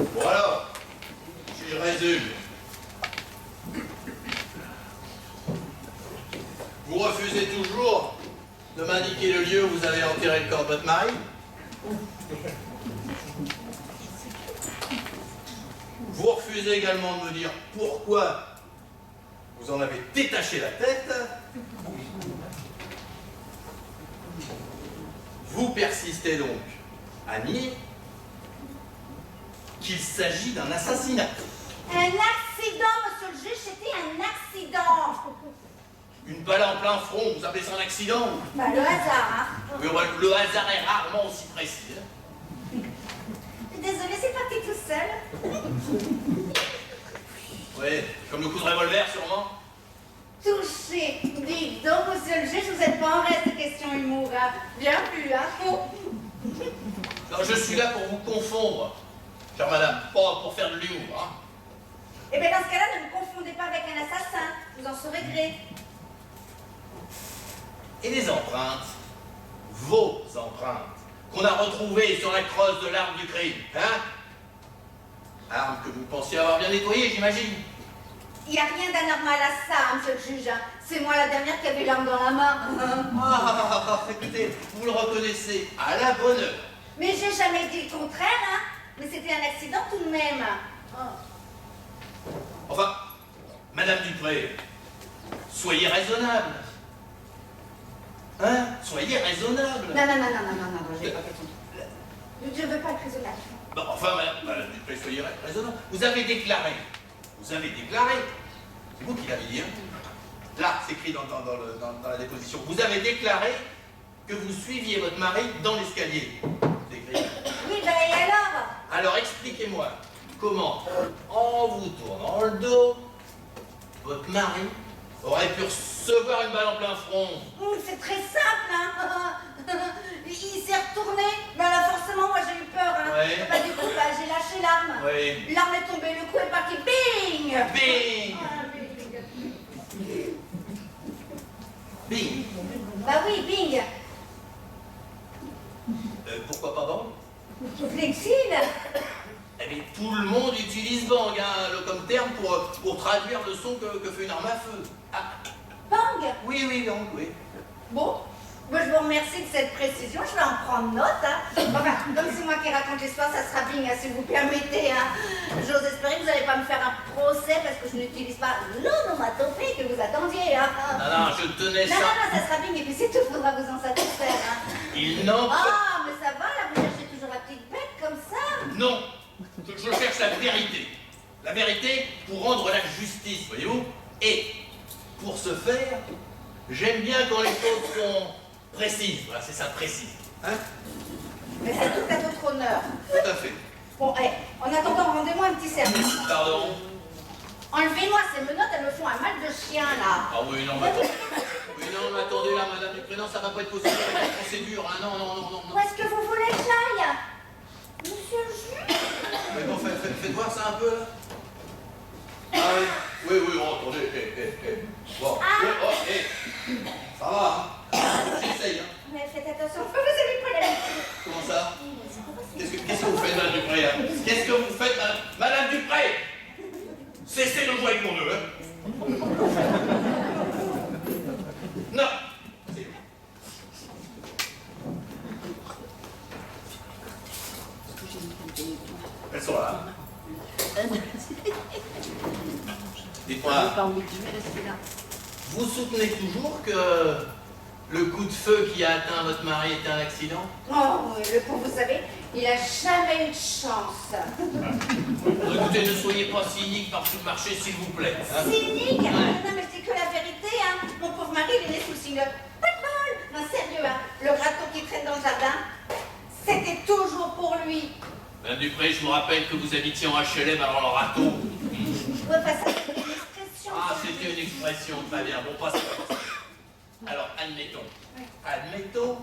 Bon alors, je résume. Vous refusez toujours de m'indiquer le lieu où vous avez enterré le corps de votre mari? Vous refusez également de me dire pourquoi vous en avez détaché la tête. Vous persistez donc à nier qu'il s'agit d'un assassinat. Un accident, monsieur le juge, c'était un accident. Une balle en plein front, vous appelez ça un accident? Bah, le hasard, hein. Oui, le hasard est rarement aussi précis. Désolée, c'est parti tout seul. Oui, comme le coup de revolver, sûrement. Touché. Dites donc, monsieur le juge, vous n'êtes pas en reste de questions humour, hein. Bien vu, hein. Non, je suis là pour vous confondre, chère madame, pas pour faire de l'humour, hein. Eh bien, dans ce cas-là, ne me confondez pas avec un assassin. Vous en saurez gré. Et les empreintes, vos empreintes, qu'on a retrouvées sur la crosse de l'arme du crime, hein? Arme que vous pensiez avoir bien nettoyée, j'imagine. Il n'y a rien d'anormal à ça, monsieur le juge. C'est moi la dernière qui avait l'arme dans la main. Écoutez, vous le reconnaissez à la bonne heure. Mais j'ai jamais dit le contraire, hein. Mais c'était un accident tout de même. Enfin, madame Dupré, soyez raisonnable. Hein? Soyez raisonnable. Non, j'ai pas question. Je veux pas être raisonnable. Bon, enfin, madame Dupré, soyez raisonnable. Vous avez déclaré, c'est vous qui l'avez dit, hein? Là, c'est écrit dans la déposition, vous avez déclaré que vous suiviez votre mari dans l'escalier. C'est écrit. Oui, ben et alors? Alors, expliquez-moi, comment, en vous tournant le dos, votre mari aurait pu recevoir une balle en plein front? C'est très simple, hein. Il s'est retourné. Ben là, forcément, moi j'ai eu peur, hein. Ouais. Bah, du coup, bah, j'ai lâché l'arme. Oui. L'arme est tombée, le coup est parti. Bing! Bing! Ah, bing. Bing! Bah oui, bing! Pourquoi pas bang? Flexible! Eh bien, tout le monde utilise bang, hein, comme terme pour traduire le son que fait une arme à feu. Ah, Bang! oui, bang, oui. Bon, moi je vous remercie de cette précision, je vais en prendre note. Hein. Enfin, comme c'est moi qui raconte l'histoire, ça sera bing, hein, si vous permettez. Hein. J'ose espérer que vous n'allez pas me faire un procès parce que je n'utilise pas l'onomatopée que vous attendiez. Hein. Non, je tenais ça. Non, ça sera bing et puis c'est tout, faudra vous en satisfaire. Hein. Il n'en peut... Ah, mais ça va, là vous cherchez toujours la petite bête comme ça. Non, je cherche la vérité. La vérité pour rendre la justice, voyez-vous. Et pour ce faire, j'aime bien quand les choses sont précises. Voilà, c'est ça, précis. Hein? Mais c'est tout à votre honneur. Tout à fait. Bon, en attendant, rendez-moi un petit service. Pardon? Enlevez-moi ces menottes, elles me font un mal de chien, là. Ah oui, non, mais attendez. Oui, non, mais attendez, là, madame Dupré, non, ça va pas être possible avec la procédure, hein, non. Où est-ce que vous voulez que j'aille? Monsieur le juge? Mais bon, faites voir ça un peu, là. Ah oui, oh, attendez, Bon, ça va, hein. J'essaye, hein. Mais faites attention, vous avez pas l'habitude. Comment ça? Qu'est-ce que vous faites, madame Dupré, hein? Qu'est-ce que vous faites, madame Dupré? Cessez de jouer avec mon nœud, hein. Non. Elles sont là. Dites-moi, vous soutenez toujours que le coup de feu qui a atteint votre mari était un accident? Oh, oui, le pauvre, vous savez, il a jamais eu de chance. Écoutez, ne soyez pas cynique par tout le marché, s'il vous plaît. Hein? Cynique? Non, mais je dis que la vérité, hein. Mon pauvre mari, il est né sous le signe de pas de bol. Non, sérieux, hein. Le râteau qui traîne dans le jardin, c'était toujours pour lui. Madame Dupré, je me rappelle que vous habitiez en HLM avant le râteau. Ouais, enfin, ça, c'était une expression. Ah, c'était une expression, très bien. Bon, passez. Alors, admettons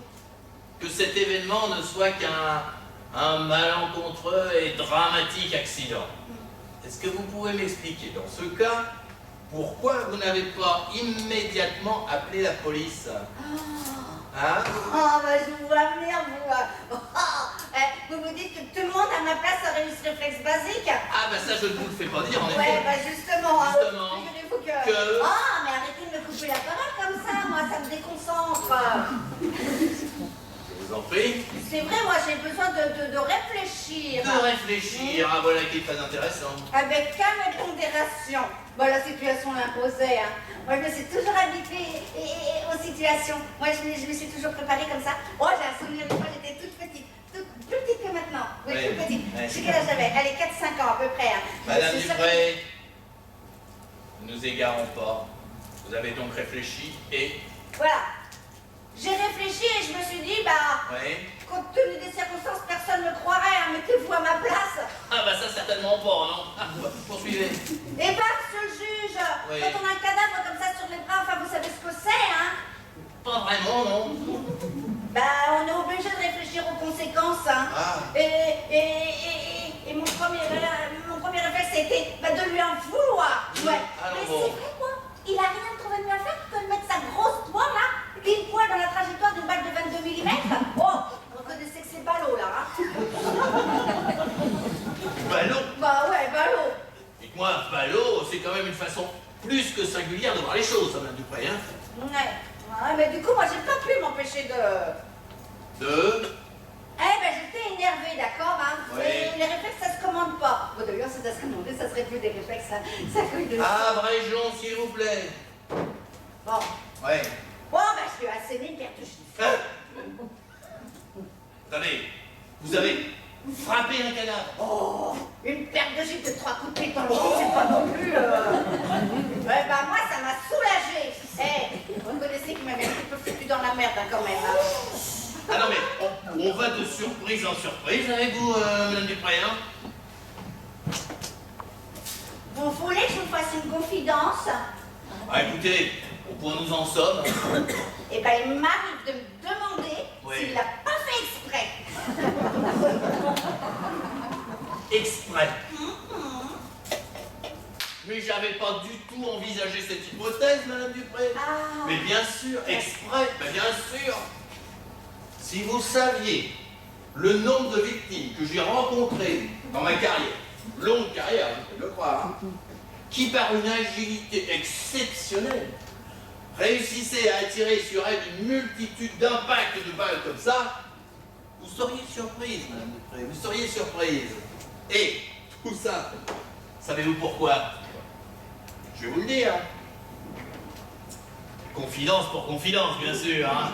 que cet événement ne soit qu'un malencontreux et dramatique accident. Est-ce que vous pouvez m'expliquer, dans ce cas, pourquoi vous n'avez pas immédiatement appelé la police? Hein? Oh, bah, je vous vois venir, vous. Vous vous dites que tout le monde à ma place aurait eu ce réflexe basique? Ah, bah ça, je ne vous le fais pas dire, en effet. Ouais, bah justement, hein. Justement. Figurez-vous que... Que- Ah, mais arrêtez de me couper la parole comme ça, moi, ça me déconcentre. Je vous en prie. C'est vrai, moi, j'ai besoin de réfléchir. De réfléchir, ah voilà qui est très intéressant. Avec calme et pondération. Bon, la situation l'imposait. Hein. Moi, je me suis toujours habituée aux situations. Moi, je me suis toujours préparée comme ça. Oh, j'ai un souvenir de fois, j'étais toute petite. Toute plus petite que maintenant. Oui, Oui, toute petite. oui. Je sais quel âge j'avais. Allez, 4-5 ans à peu près. Hein. Madame Je suis Dupré, ne nous égarons pas. Vous avez donc réfléchi et... Voilà. J'ai réfléchi et je me suis dit, bah, Oui. compte tenu des circonstances, personne ne me croirait. Hein. Mettez-vous à ma place. Ah bah ça, certainement pas, non? Ah, poursuivez. Et bah, monsieur le juge, Oui. quand on a un cadavre comme ça sur les bras, enfin, vous savez ce que c'est, hein? Pas vraiment, non? Bah, on est obligé de réfléchir aux conséquences, hein. Ah. Et mon premier réflexe, c'était bah, de lui en vouloir. Oui, Ouais. allons Mais voir. c'est vrai, quoi. Il a rien trouvé de mieux à faire que de mettre sa grosse toile, là, pile poil dans la trajectoire d'une balle de 22 mm. Oh, vous reconnaissez que c'est ballot, là, hein. Ballot? Bah ouais, ballot. Dites-moi, ballot, c'est quand même une façon plus que singulière de voir les choses, Madame Dupré, hein? Ouais, mais du coup, moi, j'ai pas pu m'empêcher de... De... Eh ben, j'étais énervée, d'accord, hein. Oui. Et les réflexes, ça se commande pas. Bon, d'ailleurs, si ça se commandait, ça serait plus des réflexes, ça couille de... Ah, Bréjon, s'il vous plaît. Bon. Ouais. Bon, ben, je lui ai asséné une paire de chiffres. Hein? Attendez, vous avez frappé un cadavre. Oh, une paire de gifles de 3 coups de pied dans le dos, c'est pas non plus... Ouais, bah, moi, ça m'a soulagée. Eh, vous connaissez qu'il m'avait un petit peu foutu dans la merde, hein, quand même, hein. Ah non, mais on va de surprise en surprise avec vous, Madame Dupré, hein? Vous voulez que je vous fasse une confidence? Ah, écoutez, au point où nous en sommes... Eh ben, il m'arrive de me demander Oui. s'il l'a pas fait exprès. Exprès. Mais j'avais pas du tout envisagé cette hypothèse, Madame Dupré. Ah. Mais bien sûr, exprès, ben bien sûr. Si vous saviez le nombre de victimes que j'ai rencontrées dans ma carrière, longue carrière, vous pouvez le croire, hein, qui par une agilité exceptionnelle réussissaient à attirer sur elles une multitude d'impacts de balles comme ça, vous seriez surprise, Madame Dupré, vous seriez surprise. Et tout ça, savez-vous pourquoi? Je vais vous le dire. Confidence pour confidence, bien sûr, hein.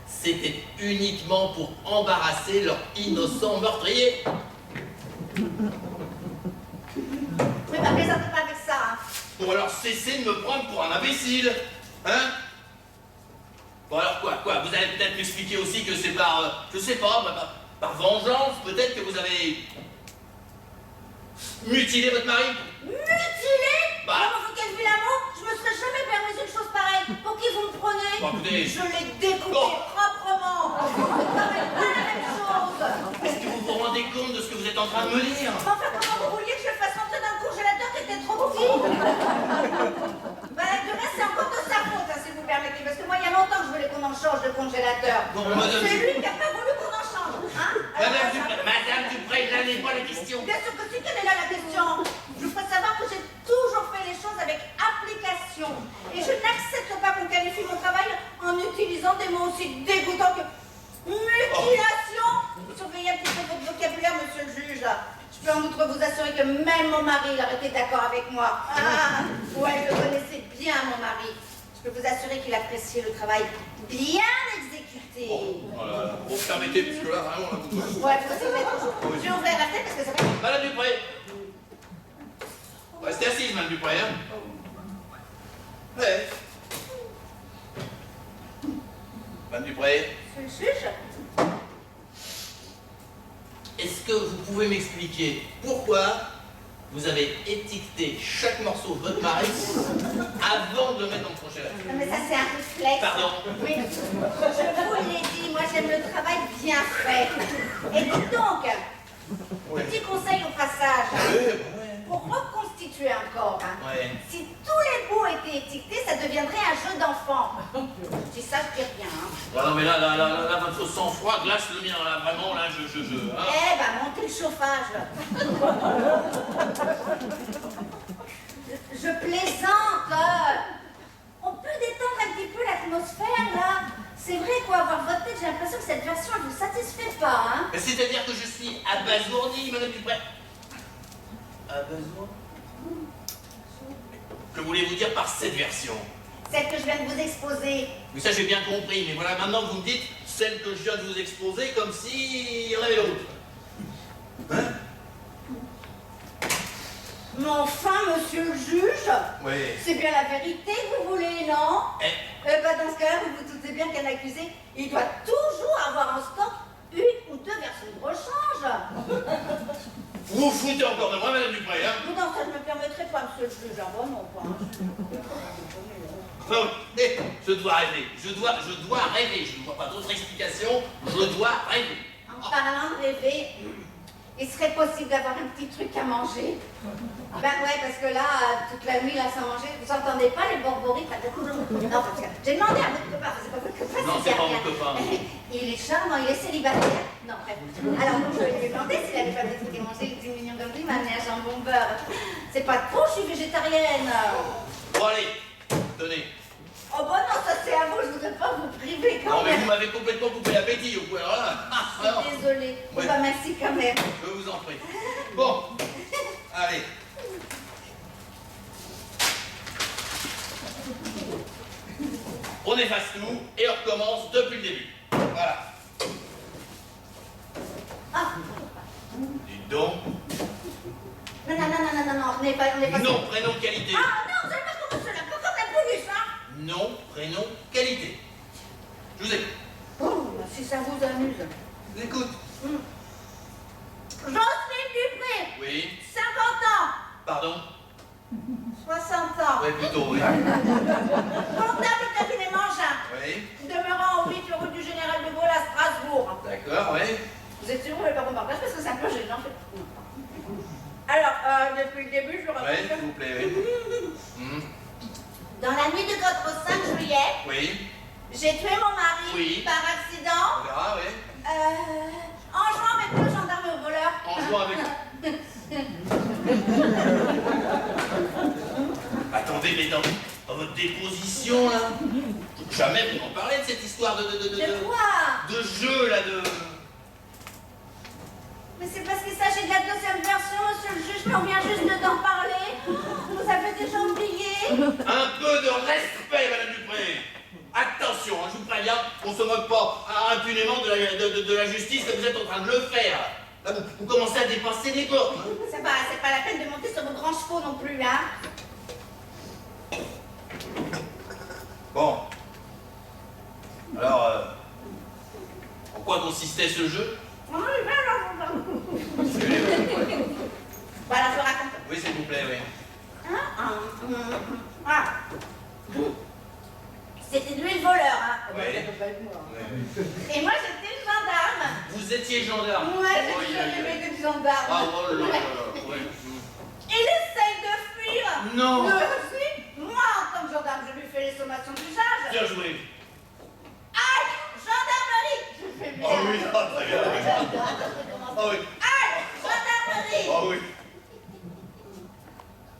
C'était uniquement pour embarrasser leur innocent meurtrier. Oui, bah, plaisantez pas avec ça, hein. Bon, alors cessez de me prendre pour un imbécile, hein? Bon, alors quoi? Vous allez peut-être m'expliquer aussi que c'est par, je sais pas, par vengeance, peut-être que vous avez mutilé votre mari? Mutilé? Bah. Non, vous qu'elle vu l'amour, je me serais jamais permis une chose pareille. Pour qui vous me prenez? Bon, écoutez. Je l'ai découpé Oh. proprement. C'est pas la même chose. Est-ce que vous vous rendez compte de ce que vous êtes en train de me dire? Mais enfin, comment vous vouliez que je le fasse rentrer dans le congélateur qui était trop petit? Bah, de reste, c'est encore de sa faute, hein, si vous permettez. Parce que moi, il y a longtemps que je voulais qu'on en change de congélateur. Bon, madame C'est Dupré. lui qui a pas voulu qu'on en change. Hein? Madame Dupré, là n'est pas la question. Bien sûr que si, quelle est là la question? Je vous ferai savoir que j'ai toujours fait les choses avec application. Et je n'accepte pas qu'on qualifie mon travail en utilisant des mots aussi dégoûtants que mutilation. Surveillez un petit peu votre vocabulaire, monsieur le juge. Je peux en outre vous assurer que même mon mari il aurait été d'accord avec moi. Ah, ouais, je connaissais bien mon mari. Je peux vous assurer qu'il appréciait le travail bien exécuté. Voilà. Bon, permettez, parce que là, vraiment, là, vous... Ouais, vous savez, je vais ouvrir la tête parce que ça va... Madame Dupré. Restez assise, Madame Dupré, hein. Ouais. Madame Dupré, Monsieur le juge? est-ce que vous pouvez m'expliquer pourquoi vous avez étiqueté chaque morceau de votre mari avant de le mettre dans le congélateur? Non, mais ça, c'est un réflexe. Pardon. Oui, je vous l'ai dit, moi, j'aime le travail bien fait. Et dites donc, petit conseil au passage, pour reconstituer un corps, hein, Ouais. si tous les bouts étaient étiquetés, ça deviendrait un jeu d'enfant. Je dis ça, je dis rien. Hein. Bon, non, mais là, votre sang-froid glace le mien, là, vraiment, là, hein. Eh ben, montez le chauffage. Je plaisante. On peut détendre un petit peu l'atmosphère, là. C'est vrai, quoi, avoir votre tête, j'ai l'impression que cette version, elle vous satisfait pas, hein. C'est-à-dire que je suis abasourdi, Madame Dupré. Abasourdi? Que voulez-vous dire par cette version? Celle que je viens de vous exposer. Oui, ça j'ai bien compris, mais voilà, maintenant que vous me dites celle que je viens de vous exposer, comme si on avait l'autre. Hein? Mais enfin, monsieur le juge, Oui. c'est bien la vérité que vous voulez, non? Eh ben, dans ce cas-là, vous vous doutez bien qu'un accusé, il doit toujours avoir en stock une ou deux versions de rechange. Vous vous foutez encore de moi, Madame Dupré, hein? Non, ça ne me permettrait pas, monsieur le juge, hein, non, pas. Non, mais je dois rêver, je dois rêver, je ne vois pas d'autre explication, je dois rêver. En parlant de rêver, il serait possible d'avoir un petit truc à manger. Ben ouais, parce que là, toute la nuit, là, sans manger, vous entendez pas les borboris? Non, parce que j'ai demandé à votre copain, c'est pas votre copain, Non, c'est pas mon copain. Il est charmant, il est célibataire. Non, bref. Alors, donc, je lui ai demandé s'il avait pas des trucs à manger, il dit mignon comme lui, il m'a amené un jambon beurre. C'est pas trop, je suis végétarienne. Bon, allez, tenez. Oh bah non, ça c'est à vous, je voudrais pas vous priver quand Non, mais même. vous m'avez complètement coupé l'appétit, au point, alors là. Je suis désolée. Ouais. Bah merci quand même. Je vous en prie. Bon, allez. On efface tout et on recommence depuis le début. Voilà. Ah. Dites donc. Non, on n'est pas... Nom, prénom, qualité. Ah non, vous allez pas comme cela, pas comme la police, hein. Nom, prénom, qualité. Je vous écoute. Oh, si ça vous amuse. Je vous écoute. Jocelyne Dupré, Oui. 50 ans, Pardon? 60 ans, Oui, plutôt, oui. comptable au cabinet Mangin, Oui. demeurant au 8 rue du Général de Gaulle à Strasbourg. D'accord, oui. Vous êtes sûr que vous voulez pas qu'on partage parce que c'est un peu gênant. Alors, depuis le début, je vous Oui, raconte. s'il vous plaît, oui. Dans la nuit de votre 5 juillet, Oui. j'ai tué mon mari Oui. par accident On verra, oui. en jouant avec le gendarme et au voleur. En jouant avec... Attendez, mais dans votre déposition, là, jamais vous m'en parlez de cette histoire de quoi? de jeu, là, de... Mais c'est parce qu'il s'agit de la deuxième version, monsieur le juge, mais on vient juste d'en parler. Vous avez déjà oublié? Un peu de respect, Madame Dupré. Attention, hein, je vous préviens, on se moque pas impunément de la justice comme vous êtes en train de le faire. Là, vous commencez à dépasser les bornes. Hein. C'est pas la peine de monter sur vos grands chevaux non plus, hein. Bon. Alors, en quoi consistait ce jeu? Voilà, je raconte. Oui, s'il vous plaît, oui. C'était lui le voleur, hein. Oui. Ça peut pas être moi. Oui. Et moi, j'étais le gendarme. Vous étiez gendarme. Moi, j'ai Oui, toujours oui, aimé oui. que le gendarme. Ah, oh là là, oui. Il essaye de fuir. Non. Moi aussi. Moi, en tant que gendarme, je lui fais les sommations d'usage. Bien joué. Aïe, gendarmerie. Je fais bien. Ah oui, ah, très bien. Ah oui. Aïe, gendarmerie. Ah oui.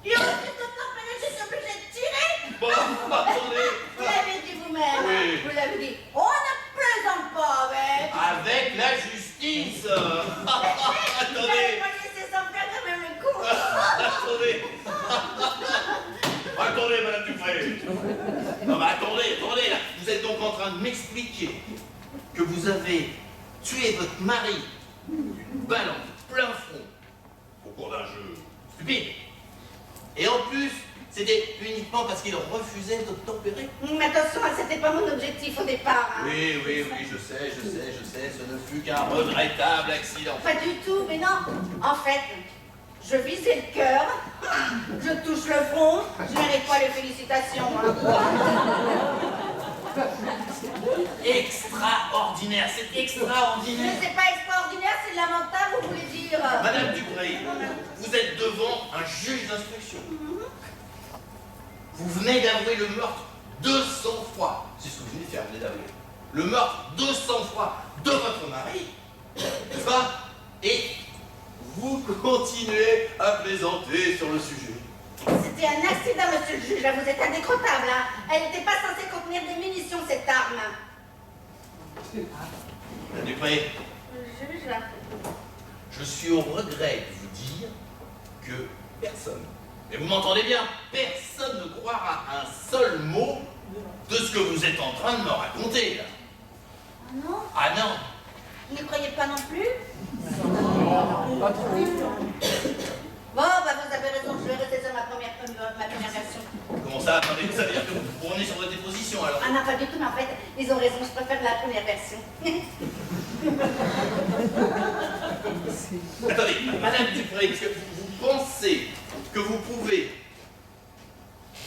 Il aurait pu t'entendre, je suis obligée de tirer. Bon, attendez. Vous l'avez dit vous-même. Oui. Vous l'avez dit. On ne plaisante pas avec. Avec la justice. Vous allez Attendez. pas laisser sans faire quand même le coup. Attendez. Attendez, Madame Dupré. Non, mais attendez, là. Vous êtes donc en train de m'expliquer que vous avez tué votre mari d'une balle en plein front au cours d'un jeu stupide. Et en plus, c'était uniquement parce qu'il refusait d'obtempérer. Mais attention, c'était pas mon objectif au départ. Hein. Oui, je sais, ce ne fut qu'un regrettable accident. Pas du tout, mais non. En fait, je visais le cœur, je touche le front, je mérite pas les félicitations. Hein. Extraordinaire, c'est extraordinaire. Mais c'est pas extraordinaire, c'est lamentable, vous voulez dire. Madame Dupré, vous êtes devant un juge d'instruction. Vous venez d'avouer le meurtre de sang-froid. C'est ce que vous venez de faire, vous venez d'avouer. le meurtre 200 fois de votre mari, n'est-ce pas? Et vous continuez à plaisanter sur le sujet. C'était un accident, monsieur le juge, là, vous êtes indécrottable, hein. Elle n'était pas censée contenir des munitions, cette arme. Madame Dupré, Le juge, là. je suis au regret de vous dire que personne, et vous m'entendez bien, personne ne croira un seul mot de ce que vous êtes en train de me raconter, là. Ah non? Ah non. Vous n'y croyez pas non plus? Bon, bah vous avez raison, je vais rester sur ma première version. Comment ça? Attendez, ça veut dire que vous revenez sur votre déposition, alors? Ah non, pas du tout, mais en fait, ils ont raison, je préfère la première version. Attendez, Madame Dupré, est-ce que vous pensez que vous pouvez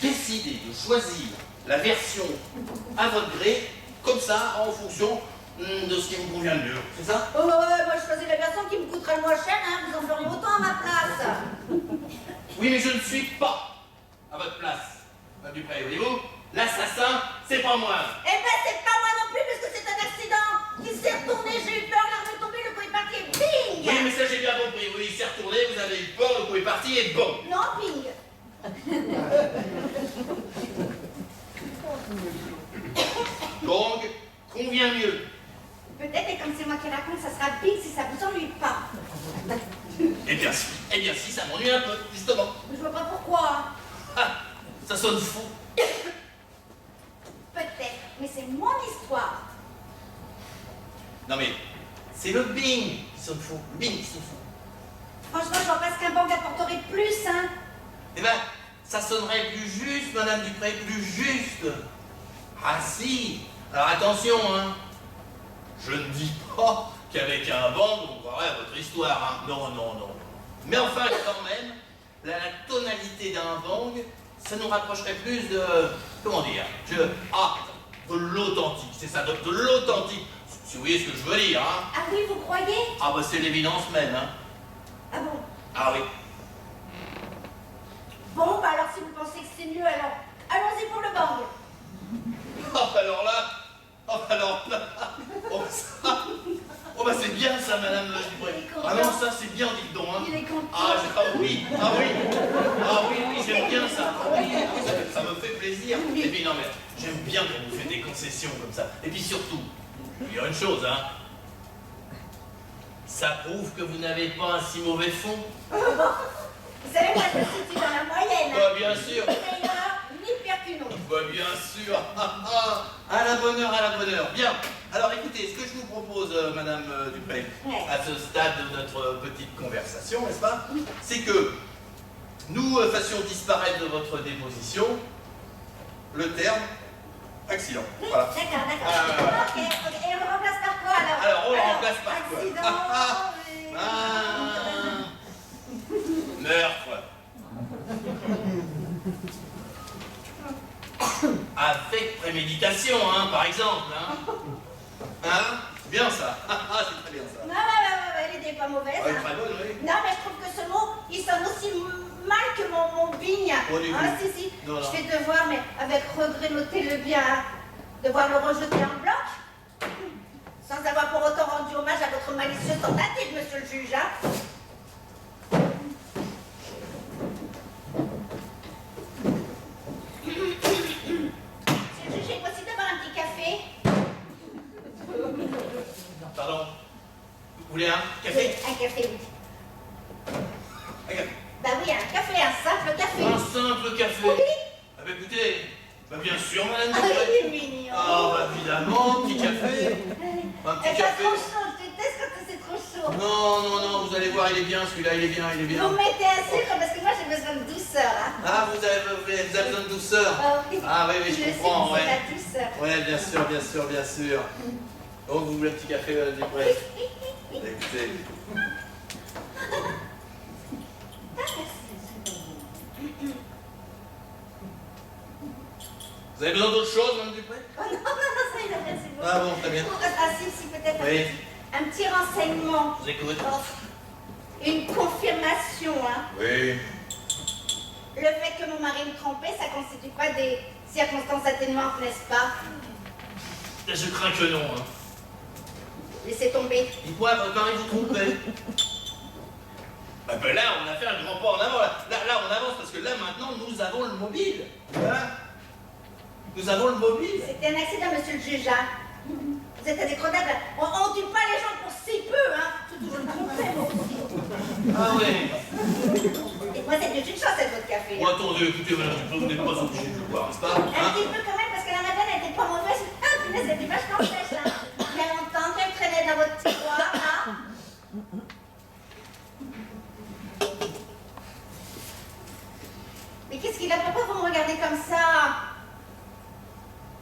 décider de choisir la version à votre gré, comme ça, en fonction de ce qui vous convient le mieux, c'est ça? Oh, ouais, moi je choisis la version qui me coûtera le moins cher, hein, vous en feriez autant à ma place. Oui, mais je ne suis pas à votre place, Madame Dupré, voyez-vous? L'assassin, c'est pas moi. Eh ben, c'est pas moi non plus, parce que c'est un accident. Il s'est retourné, j'ai eu peur, l'arme est tombée, le coup est parti et bing! Oui, mais ça j'ai bien compris, oui, il s'est retourné, vous avez eu peur, le coup est parti et bon. Non, ping! Donc, convient mieux. Peut-être, et comme c'est moi qui raconte, ça sera ping si ça vous ennuie pas. Eh bien, si, ça m'ennuie un peu, justement. Je vois pas pourquoi. Ah, ça sonne fou. Peut-être, mais c'est mon histoire. Non mais, c'est le bing qui sonne fou, le bing qui sonne fou. Franchement, je vois pas ce qu'un bang apporterait de plus, hein. Eh ben, ça sonnerait plus juste, Madame Dupré, plus juste. Ah si. Alors attention, hein. Je ne dis pas qu'avec un bang, on croirait à votre histoire, hein. Non, non, non. Mais enfin, quand même, la tonalité d'un bang, ça nous rapprocherait plus de... Comment dire? De l'authentique, c'est ça, de l'authentique. Si vous voyez ce que je veux dire, hein. Ah oui, vous croyez? Ah bah c'est l'évidence même, hein. Ah bon? Ah oui. Bon, bah alors si vous pensez que c'est mieux, alors allons-y pour le bang. Alors là, oh bah c'est bien ça, Madame Dupré. Ah non, ça c'est bien, dites donc, hein. Il est content. Ah oui, j'aime bien ça. Ah oui, ça me fait plaisir. Et puis non mais, j'aime bien quand vous faites des concessions comme ça. Et puis surtout, il y a une chose, hein. Ça prouve que vous n'avez pas un si mauvais fond. Vous savez, moi je me situe dans la moyenne. Bah bien sûr. Ni meilleur, ni pire qu'une autre. Bah bien sûr. À la bonne heure, à la bonne heure. Bien. Alors écoutez, ce que je vous propose, Madame Dupré, Ouais. à ce stade de notre petite conversation, n'est-ce pas, c'est que nous fassions disparaître de votre déposition le terme accident. Voilà. D'accord. Ok. Et on le remplace par quoi alors? Alors, on le remplace par quoi? Accident. Meurtre. Avec préméditation, hein, par exemple. Hein? C'est bien ça. C'est très bien ça. Non, l'idée n'est pas mauvaise. Ouais, Hein. très bonne, oui. Non, mais je trouve que ce mot, il sonne aussi mal que mon bigne. Oh, du Ah, coup. si. Non, non. Je vais devoir, mais avec regret, notez-le bien, hein, devoir le rejeter en bloc. Sans avoir pour autant rendu hommage à votre malicieuse tentative, monsieur le juge. Hein. Monsieur le juge, est possible d'avoir un petit café? Pardon. Vous voulez un café? Un café, oui. Un café. Bah oui, un café, un simple café. Un simple café. Oui. Ah bah écoutez, bah bien sûr, Madame Ah, Dupré. il est mignon. Ah bah évidemment, un petit café. Un Eh, petit pas café. trop chaud, je déteste quand c'est trop chaud. Non, vous allez voir, il est bien, celui-là, il est bien. Vous mettez un sucre parce que moi j'ai besoin de douceur. Hein. Ah, vous avez besoin de douceur. Oui. Ah oui, je sais comprends, que ouais. c'est la douceur. Ouais, bien sûr. Donc, vous voulez un petit café, Madame Dupré? Écoutez. Vous avez besoin d'autre chose, Madame Dupré? Oh non, ça il a merci beaucoup. Ah bon, très bien. Ah si, peut-être Oui. un petit renseignement. Je vous écoute. Oh, une confirmation, hein. Oui. Le fait que mon mari me trompait, ça constitue pas des circonstances atténuantes, n'est-ce pas? Je crains que non. Hein. Laissez tomber. Dites-moi, votre mari vous trompez. Ben là, on a fait un grand pas en avant. Là, on avance parce que là, maintenant, nous avons le mobile. Hein? Nous avons le mobile. C'était un accident, monsieur le juge. Hein. Vous êtes indécrottable. On tue pas les gens pour si peu. Hein. Je me trompais, moi aussi. Ah ouais. Et moi, c'est une chance, cette votre café. Oh, attendez, écoutez, madame, vous n'êtes pas obligé de le boire, n'est-ce pas? Un petit peu quand même, parce que la madame n'était pas mauvaise. Ah, punaise, elle était vachement fraîche. Hein. Il y a longtemps qu'elle traînait dans votre tiroir. Hein. Mais qu'est-ce qu'il a? Pourquoi vous me regardez comme ça?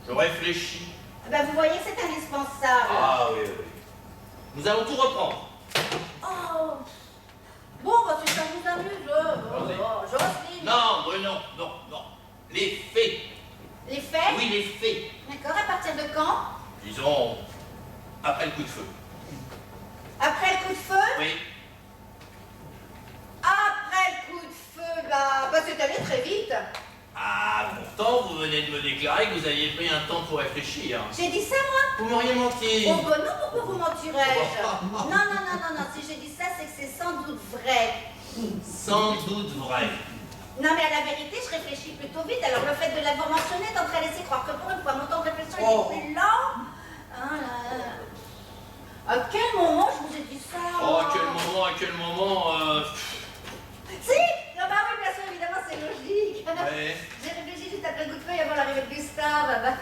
Je réfléchis. Ben, vous voyez, c'est indispensable. Ah oui, oui. Nous allons tout reprendre. Oh. Bon, bah, si ça vous amuse, Jocelyne. Non, non. Les faits. Les faits? Oui, les faits. D'accord, à partir de quand? Disons, après le coup de feu. Après le coup de feu? Oui. Après le coup de feu, bah c'est allé très vite. Ah, pourtant, vous venez de me déclarer que vous aviez pris un temps pour réfléchir. J'ai dit ça, moi? Vous m'auriez menti. Oh, bah non, pourquoi vous mentirais-je? Non, si j'ai dit ça, c'est que c'est sans doute vrai. Sans doute vrai. Non, mais à la vérité, je réfléchis plutôt vite. Alors, le fait de l'avoir mentionné est en train de laisser croire que pour une fois, mon temps de réflexion est plus lent. Ah là là. À quel moment je vous ai dit ça? Oh, à quel moment, Si! Non, bah oui, bien sûr, évidemment, c'est logique. Ouais. J'ai réfléchi juste après le coup de feu et avant l'arrivée de Gustave.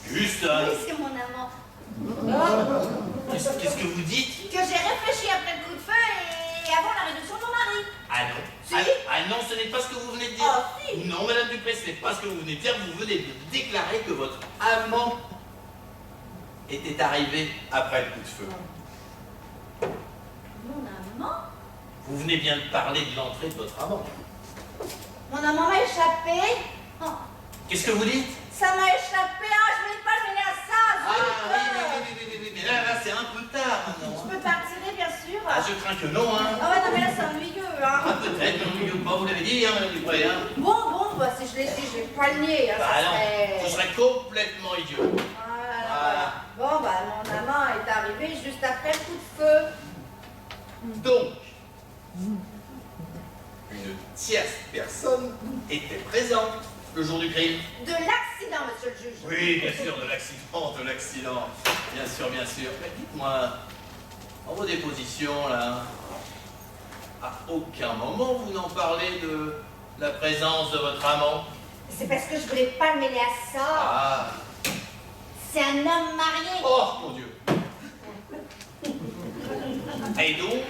Gustave. Oui, c'est mon amant. Qu'est-ce que vous dites? Que j'ai réfléchi après le coup de feu et avant la réduction de mon mari. Ah non. Si. Ah non, ce n'est pas ce que vous venez de dire. Oh, si. Non, Madame Dupré, ce n'est pas ce que vous venez de dire. Vous venez de déclarer que votre amant était arrivé après le coup de feu. Mon amant? Vous venez bien de parler de l'entrée de votre amant. Mon amant m'a échappé. Oh, Qu'est-ce que vous dites? ça m'a échappé. Ah, je voulais pas le mêler à ça. Ah oui, mais là c'est un peu tard Je maintenant. peux partir, bien sûr. Ah, je crains que non, hein. Ah ouais, non, mais là, c'est ennuyeux, hein. Ah, peut-être, mais n'oubliez pas, vous l'avez dit, hein, Madame Dupré, hein. Bon, bah, si je l'ai dit, je vais pas le nier. Hein, Bah ça non, serait... ce serait complètement idiot. Voilà. Bon, bah, mon amant est arrivé juste après le coup de feu. Donc, une tierce personne était présente le jour du crime. De l'accident, monsieur le juge. Oui, bien sûr, de l'accident. Bien sûr. Mais dites-moi, dans vos dépositions, là, à aucun moment vous n'en parlez de la présence de votre amant. C'est parce que je voulais pas le mêler à ça. Ah, C'est un homme marié. oh mon Dieu. Et donc,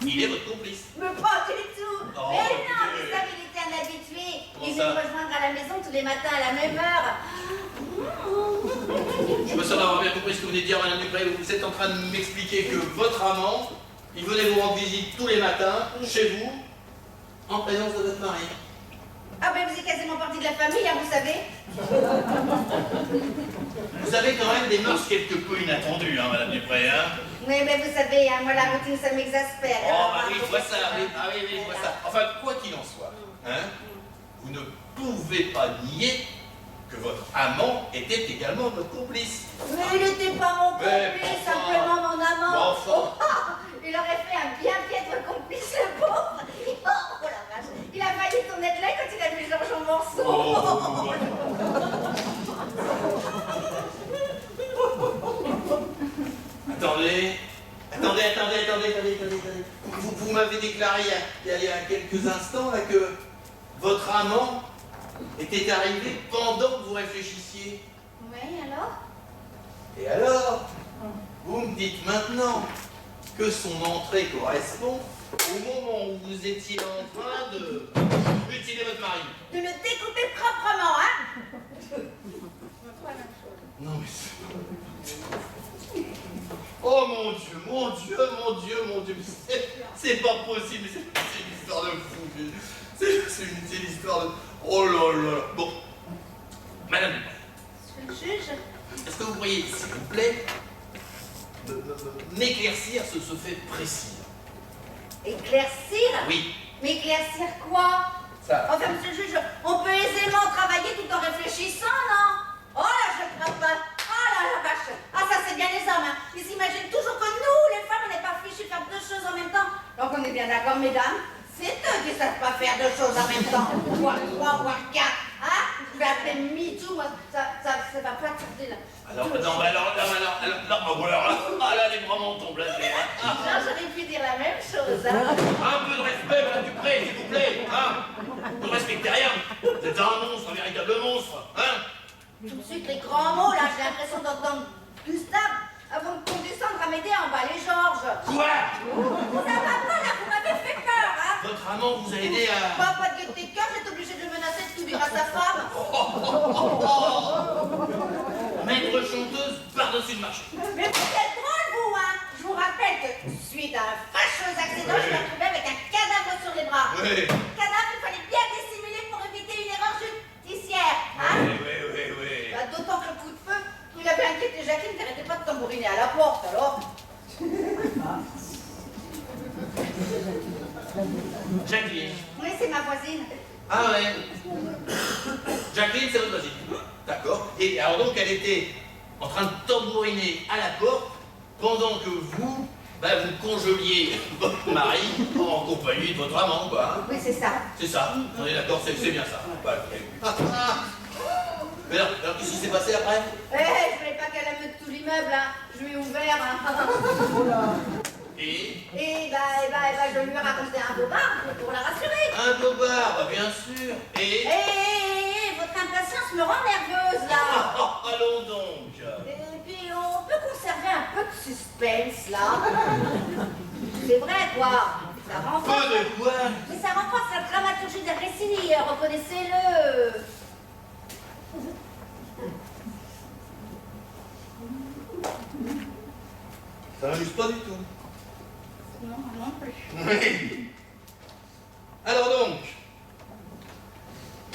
il est votre complice. Mais pas du tout. Oh, Mais non, écoutez. mais ça, il était un habitué. Comment Il ça? venait me rejoindre à la maison tous les matins à la même heure. Je me semble avoir bien compris ce que vous venez de dire, Madame Dupré. Vous êtes en train de m'expliquer que votre amant, il venait vous rendre visite tous les matins, chez vous, en présence de votre mari. Ah ben vous êtes quasiment partie de la famille, hein, vous savez. Vous avez quand même des mœurs quelque peu inattendues, hein, Madame Dupré, hein. Oui, mais vous savez, hein, moi la routine ça m'exaspère. Oh, Alors, bah oui, je vois faut ça, que- oui, ah oui, je vois ça. Enfin, quoi qu'il en soit, hein, vous ne pouvez pas nier que votre amant était également votre complice. Mais il n'était pas mon Mais complice, enfin. simplement mon amant. Mais enfin. Oh, il aurait fait un bien piètre complice, le pauvre. Oh la vache, il a failli tourner de lait quand il a vu Georges en morceaux. Attendez. Vous m'avez déclaré il y a quelques instants là, que votre amant était arrivé pendant que vous réfléchissiez. Oui, alors? Et alors, vous me dites maintenant que son entrée correspond au moment où vous étiez en train de mutiler votre mari. De le découper proprement, hein? Non mais c'est... Oh mon Dieu, c'est pas possible, c'est une histoire de fou. C'est une histoire de... Oh là là. Bon, Madame, Monsieur le juge? est-ce que vous pourriez, s'il vous plaît, m'éclaircir ce fait précis? Éclaircir? Oui, Mais éclaircir quoi? ça... Enfin, monsieur le juge, on peut aisément travailler tout en réfléchissant, non? Oh là, je ne crois pas. Oh là, la vache. Ah, ça, c'est bien les hommes, hein. Ils s'imaginent toujours que nous, les femmes, on n'est pas fichus de faire deux choses en même temps. Donc, on est bien d'accord, mesdames. C'est eux qui ne savent pas faire deux choses en même temps. Voire trois, voire quatre. Hein? Je vais appeler MeToo, moi. Ça va pas tarder, là. Alors, non, là, les bras m'en tombent, là, Non, j'aurais pu dire la même chose, hein. Un peu de respect, Madame Dupré, s'il vous plaît, hein. Vous ne respectez rien. Vous êtes un monstre, un véritable monstre, hein. Tout de suite, les grands mots, là, j'ai l'impression d'entendre Gustave avant de condescendre à m'aider à emballer Georges. Quoi? Ça va pas, là, vous m'avez fait peur, hein. Votre amant vous a aidé à... Pas de gaieté de cœur, j'étais obligée de le menacer de tout dire à sa femme. Maître chanteuse par-dessus le marché. Mais vous êtes drôle, vous, hein. Je vous rappelle que, suite à un fâcheux accident, je me retrouvais avec un cadavre sur les bras. Oui. Cadavre qu'il fallait bien dissimuler pour éviter une erreur judiciaire, hein. Oui. Bah, d'autant que le coup de feu, il avait inquiété Jacqueline qui n'arrêtait pas de tambouriner à la porte, alors. Jacqueline. Oui, c'est ma voisine. Ah ouais. Jacqueline, c'est votre voisine. D'accord. Et alors donc, elle était en train de tambouriner à la porte pendant que vous, vous congeliez votre mari en compagnie de votre amant, quoi. Oui, c'est ça. C'est ça. On est d'accord, c'est bien ça. Voilà. Mais alors qu'est-ce qui s'est passé après? Je voulais pas qu'elle amène tout l'immeuble, hein. Je lui ai ouvert, hein. Et je lui ai raconté un bobard pour la rassurer. un bobard, bien sûr. Et Votre impatience me rend nerveuse, là. allons donc. Et puis, on peut conserver un peu de suspense, là. C'est vrai, quoi. Ça renforce... Peu de quoi? Mais ça renforce la dramaturgie des récits, reconnaissez-le. Ça n'amuse pas du tout. Non, non plus. Oui. Alors donc,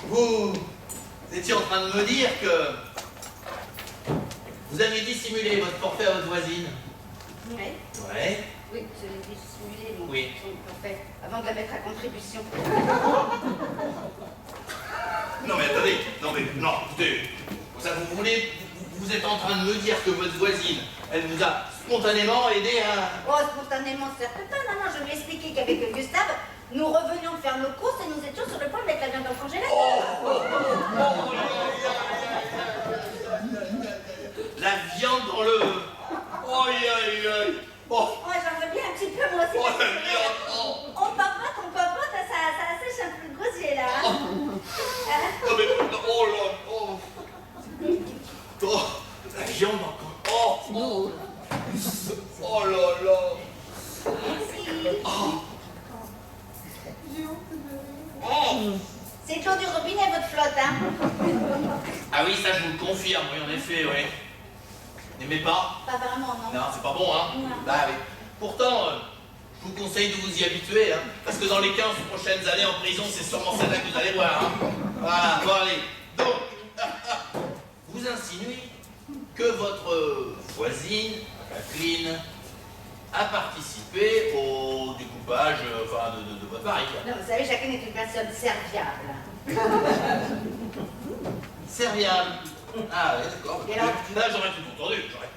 vous étiez en train de me dire que vous aviez dissimulé votre forfait à votre voisine. Oui. Ouais. Oui, je l'ai dissimulé, mon Oui. forfait, avant de la mettre à contribution. Non mais attendez, non, écoutez, ça vous êtes en train de me dire que votre voisine, elle vous a spontanément aidé à... Oh, spontanément, certes pas. Non, je lui ai expliqué qu'avec Gustave, nous revenions de faire nos courses et nous étions sur le point de mettre la viande dans le congélateur. La viande dans le... Oh, J'aimerais bien un petit peu, moi aussi. la viande, On papote, ça sèche un peu le gosier, là. la viande encore... Oh là là. C'est Claude du robinet, votre flotte, hein. Ah oui, ça je vous le confirme, oui, en effet, oui. N'aimez pas? Pas vraiment, non. Non, c'est pas bon, hein? Non. Bah oui. Pourtant, je vous conseille de vous y habituer, hein, parce que dans les 15 prochaines années en prison, c'est sûrement celle-là que vous allez voir, hein. Voilà, bon allez. Donc, vous insinuez que votre voisine, Jacqueline, a participé au découpage de votre mari, quoi. Non, vous savez, Jacqueline est une personne serviable. Serviable. Ah oui, d'accord. Et alors Là, j'aurais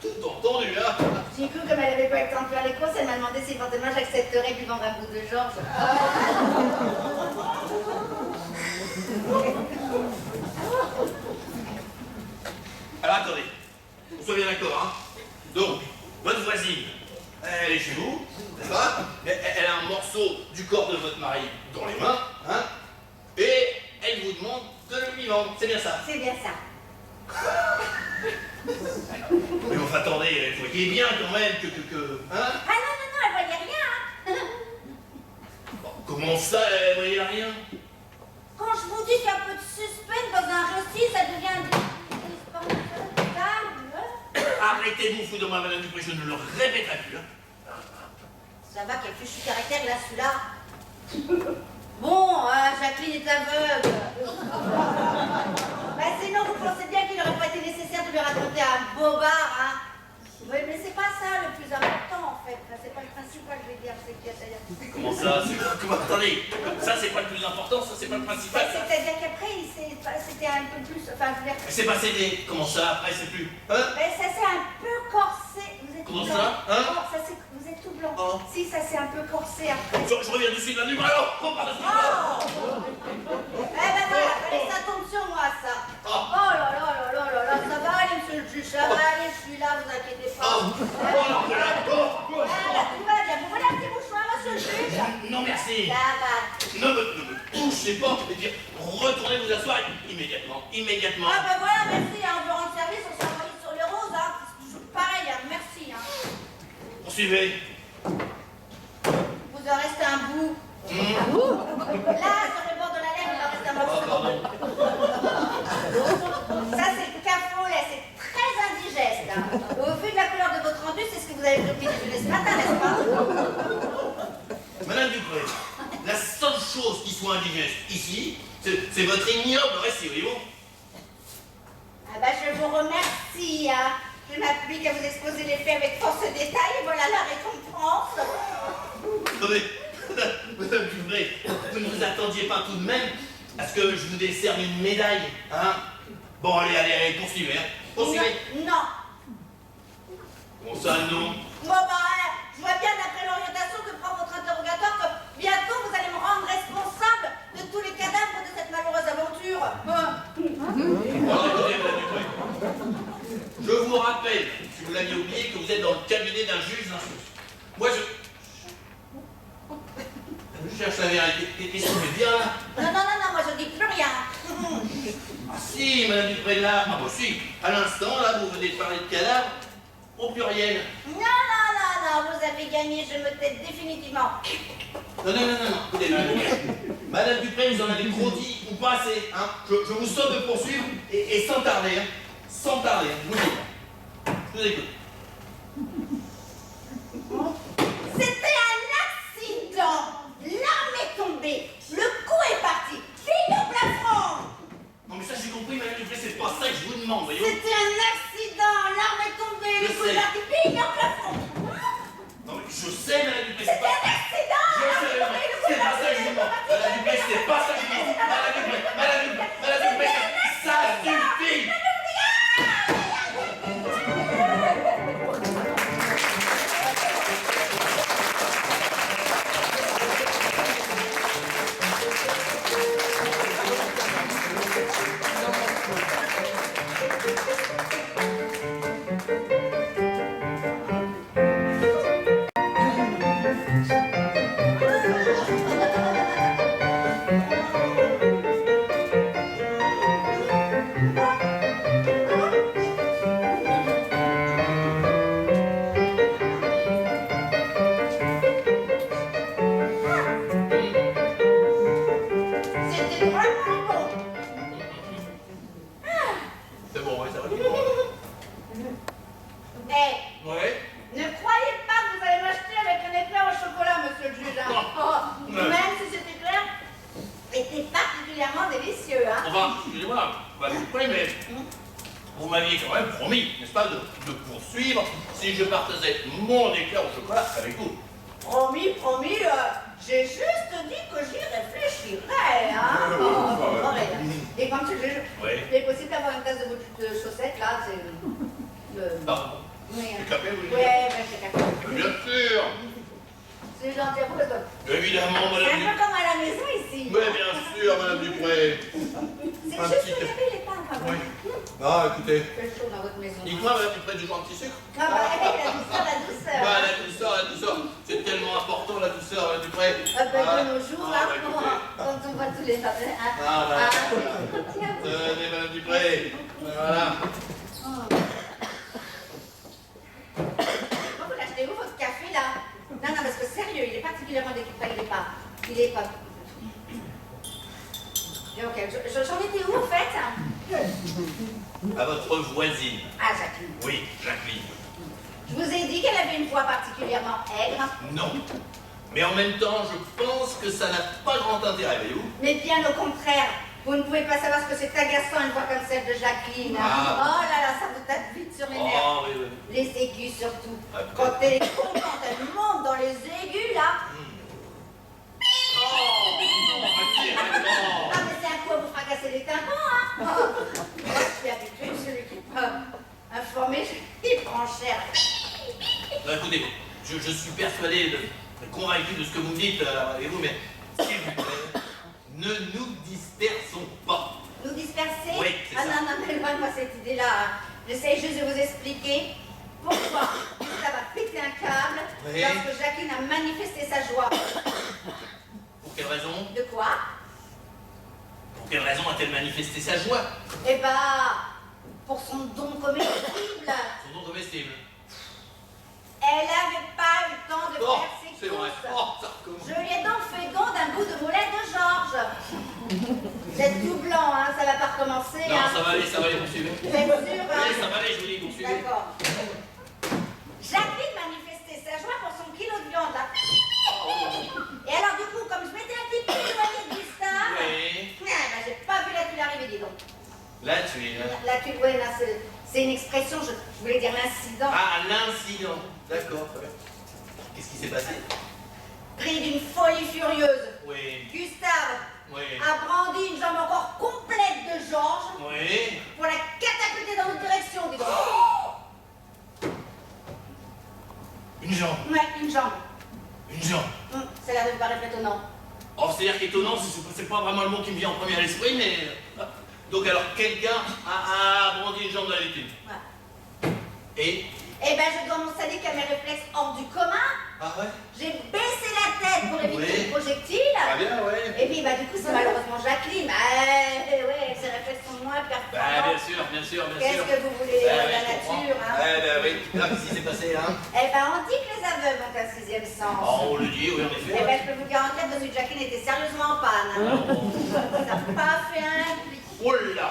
tout entendu, hein. J'ai cru, comme elle avait pas eu le temps de faire les courses, elle m'a demandé si éventuellement j'accepterais de lui vendre un bout de Georges. Alors attendez, on soit bien d'accord, hein. Donc, votre voisine, elle est chez vous, n'est-ce pas? Elle a un morceau du corps de votre mari dans les mains, hein, et elle vous demande de le lui vendre, c'est bien ça? C'est bien ça. Mais enfin, attendez, vous voyez bien quand même que hein? Ah non, elle voyait rien, hein. Bon, comment ça, elle voyait rien? Quand je vous dis qu'il y a un peu de suspense dans un récit, ça devient Arrêtez de vous foutre de moi, Madame Dupré, je ne le répéterai plus, hein. Ça va, quel fichu caractère, là, celui-là. Bon, Jacqueline est aveugle. Sinon, vous pensez bien qu'il n'aurait pas été nécessaire de lui raconter un bobard, hein. Oui, mais c'est pas ça le plus important en fait. C'est pas le principal, je vais dire. C'est qu'il y a d'ailleurs. Comment ça? Attendez, ça c'est pas le plus important, ça c'est pas le principal. C'est-à-dire qu'après, c'était un peu plus. Enfin, je veux dire. C'est passé des. Comment ça? Après c'est plus. Hein? Mais ça c'est un peu corsé. Vous êtes Comment tout blanc. ça? Hein? Oh, vous êtes tout blanc. Oh. Si, ça c'est un peu corsé après. Je reviens tout de suite là-dessus, alors on parle de ça. Eh ben voilà, allez, ça tombe sur moi ça. Oh. Oh là là là là là là, ça va aller monsieur le juge, ça va aller, je suis là, vous inquiétez pas. Oh, alors que là, Là, tout va bien, vous voulez un petit mouchoir monsieur le juge? non merci. Ça va. Ne me touchez pas, je veux dire, retournez vous asseoir immédiatement, immédiatement. Ah ben voilà, merci, hein, on veut rendre service, on s'envoie sur les roses, hein. Pareil, hein, merci. Hein. Poursuivez. Vous en reste un bout. Là, sur le bord de la lèvre, il en reste un morceau. Oh, pardon. Ça, c'est le cafolet, c'est très indigeste. Hein. Au vu de la couleur de votre rendu, c'est ce que vous avez pris ce matin, n'est-ce pas? Madame Dupré, la seule chose qui soit indigeste ici, c'est votre ignoble récit, voyez-vous? Ah bah, je vous remercie. Hein. Je m'applique à vous exposer les faits avec force de détail et voilà la récompense. Attendez, Madame Dupré, vous ne vous attendiez pas tout de même à ce que je vous décerne une médaille, hein? Bon, allez, poursuivez, hein? Poursuivez. Non. Bon, ça, non. Bon, bah, je vois bien d'après l'orientation que prend votre interrogatoire que bientôt vous allez me rendre responsable de tous les cadavres de cette malheureuse aventure. Alors, écoutez, Madame Dupré, je vous rappelle, si vous l'aviez oublié, que vous êtes dans le cabinet d'un juge d'instruction. Moi, je cherche la vérité. Qu'est-ce que vous voulez dire, là? Non, moi je dis plus rien. Ah si, Madame Dupré, là. Ah bah si, à l'instant, là, vous venez de parler de cadavre au pluriel. Non, vous avez gagné, je me tais définitivement. Non. Écoutez, Madame Dupré, vous en avez trop dit ou pas assez, hein? Je vous saute de poursuivre et sans tarder, hein? Sans tarder, vous dites. Je vous écoute. C'était un accident. L'arme est tombée. Le coup est parti. Fille au plafond. Non mais ça j'ai compris, Madame Dupré, c'est pas ça que je vous demande, voyez-vous? C'était un accident. L'arme est tombée. Le coup est parti. Fille au plafond. Non mais je sais, Madame Dupré, c'est C'était pas... un accident. Je sais, c'est pas ça que je vous demande. Madame Dupré, c'est pas ça que je vous demande. Madame Dupré, ça suffit. C'était vraiment bon. C'est bon, ouais, ça va. Eh, Ouais. ne croyez pas que vous allez m'acheter avec un éclair au chocolat, monsieur le juge. Hein. Oh, même si cet éclair était particulièrement délicieux. Hein. Enfin, excusez-moi, Madame Dupré, mais vous m'aviez quand même promis, n'est-ce pas, de poursuivre si je partageais mon éclair au chocolat avec vous. Promis, j'ai juste dit que j'y réfléchirais. Hein. Oh, ouais. Et comme monsieur le juge, Oui. il est possible d'avoir une tasse de votre chaussette, là, c'est le... Pardon. Oui, hein. C'est capé, vous voulez dire? Ouais, c'est capé. Bien sûr. C'est gentil à vous, le Évidemment, C'est Madame un Dupré. peu comme à la maison ici. Mais bien sûr, Madame Dupré. C'est un juste petit- que j'avais les pains, quand même. Ah, écoutez. Quelle chose dans votre maison. Dites-moi, Madame Dupré, toujours un petit sucre? Ah bah, la douceur. Bah, la douceur. C'est tellement important, la douceur, Madame Dupré. Ah bah, de nos jours, Ah, hein, bah, écoutez. quand on voit tous les papiers. Ah, bah. Tiens. Tenez, Madame Dupré. Voilà. Pourquoi vous l'achetez où, votre café, là? Non, parce que sérieux, il est particulièrement délicat, il est pas... Ok, j'en étais où, en fait? À votre voisine. Ah, Jacqueline. Oui, Jacqueline. Je vous ai dit qu'elle avait une voix particulièrement aigre. Non. Mais en même temps, je pense que ça n'a pas grand intérêt, voyez-vous? Mais bien au contraire, Vous ne pouvez pas savoir ce que c'est agaçant une voix comme celle de Jacqueline. Oh là là, ça vous tape vite sur les nerfs. Oh, oui, oui. Les aigus surtout. Ah, Quand elle est contente, elle monte dans les aigus là. Ah mais c'est un coup à vous fracasser les tympans, hein. Moi je suis habituée, celui qui peut informer, il prend cher. Écoutez, je suis persuadé, convaincu de ce que vous me dites, et vous, mais s'il vous plaît, ne nous dispersons pas. Nous disperser? Oui, c'est ça. Non, mais éloigne-moi cette idée-là. Hein. J'essaie juste de vous expliquer pourquoi Gustave a pété un câble lorsque Jacqueline a manifesté sa joie. Pour quelle raison? De quoi? Pour quelle raison a-t-elle manifesté sa joie? Eh ben, pour son don comestible. Son don comestible. Elle n'avait pas eu le temps de faire ses C'est vrai. courses. Oh, ça recommence. Je lui ai donc fait don d'un bout de moulette de Georges. Vous êtes tout blanc, hein, ça va pas recommencer. Non, hein. ça va aller, poursuivez. Vous êtes sûr, hein? Oui, ça va aller, je vous dis, poursuivez. D'accord. Jacqueline manifestait sa joie pour son kilo de viande, là. Et alors, du coup, comme je m'étais un petit peu éloignée de Gustave, ben, j'ai pas vu la tuile arriver, dis donc. La tuile. La tuile, ouais, là, c'est une expression, je voulais dire l'incident. Ah, l'incident. D'accord, très bien. Qu'est-ce qui s'est passé? Pris d'une folie furieuse, Oui. Gustave Oui. a brandi une jambe encore complète de Georges Oui. pour la catapulter dans notre direction, dis donc. Une jambe. Ouais, une jambe. Une jambe. Ça a l'air de vous paraître étonnant. Oh, c'est-à-dire qu'étonnant, c'est pas vraiment le mot qui me vient en premier à l'esprit, mais... Donc alors, quelqu'un a brandi une jambe dans les thunes. Ouais. Et? Eh ben, je dois mon sadique à mes réflexes hors du commun. Ah ouais? J'ai baissé la tête pour éviter le projectile. Ah bien, ouais. Et puis, bah, du coup, c'est malheureusement Jacqueline. Ouais, ses réflexes sont moins performants. Bah, bien sûr. Qu'est-ce que vous voulez, Bah, la je comprends. nature, hein? Oui. Alors, qu'est-ce qui s'est passé, hein? Eh ben, on dit que les aveugles ont un sixième sens. Oh, on le dit, oui, en effet. Eh ben, je peux vous garantir que celui de Jacqueline était sérieusement en panne. Hein. Ça n'a pas fait un pli. Oh là,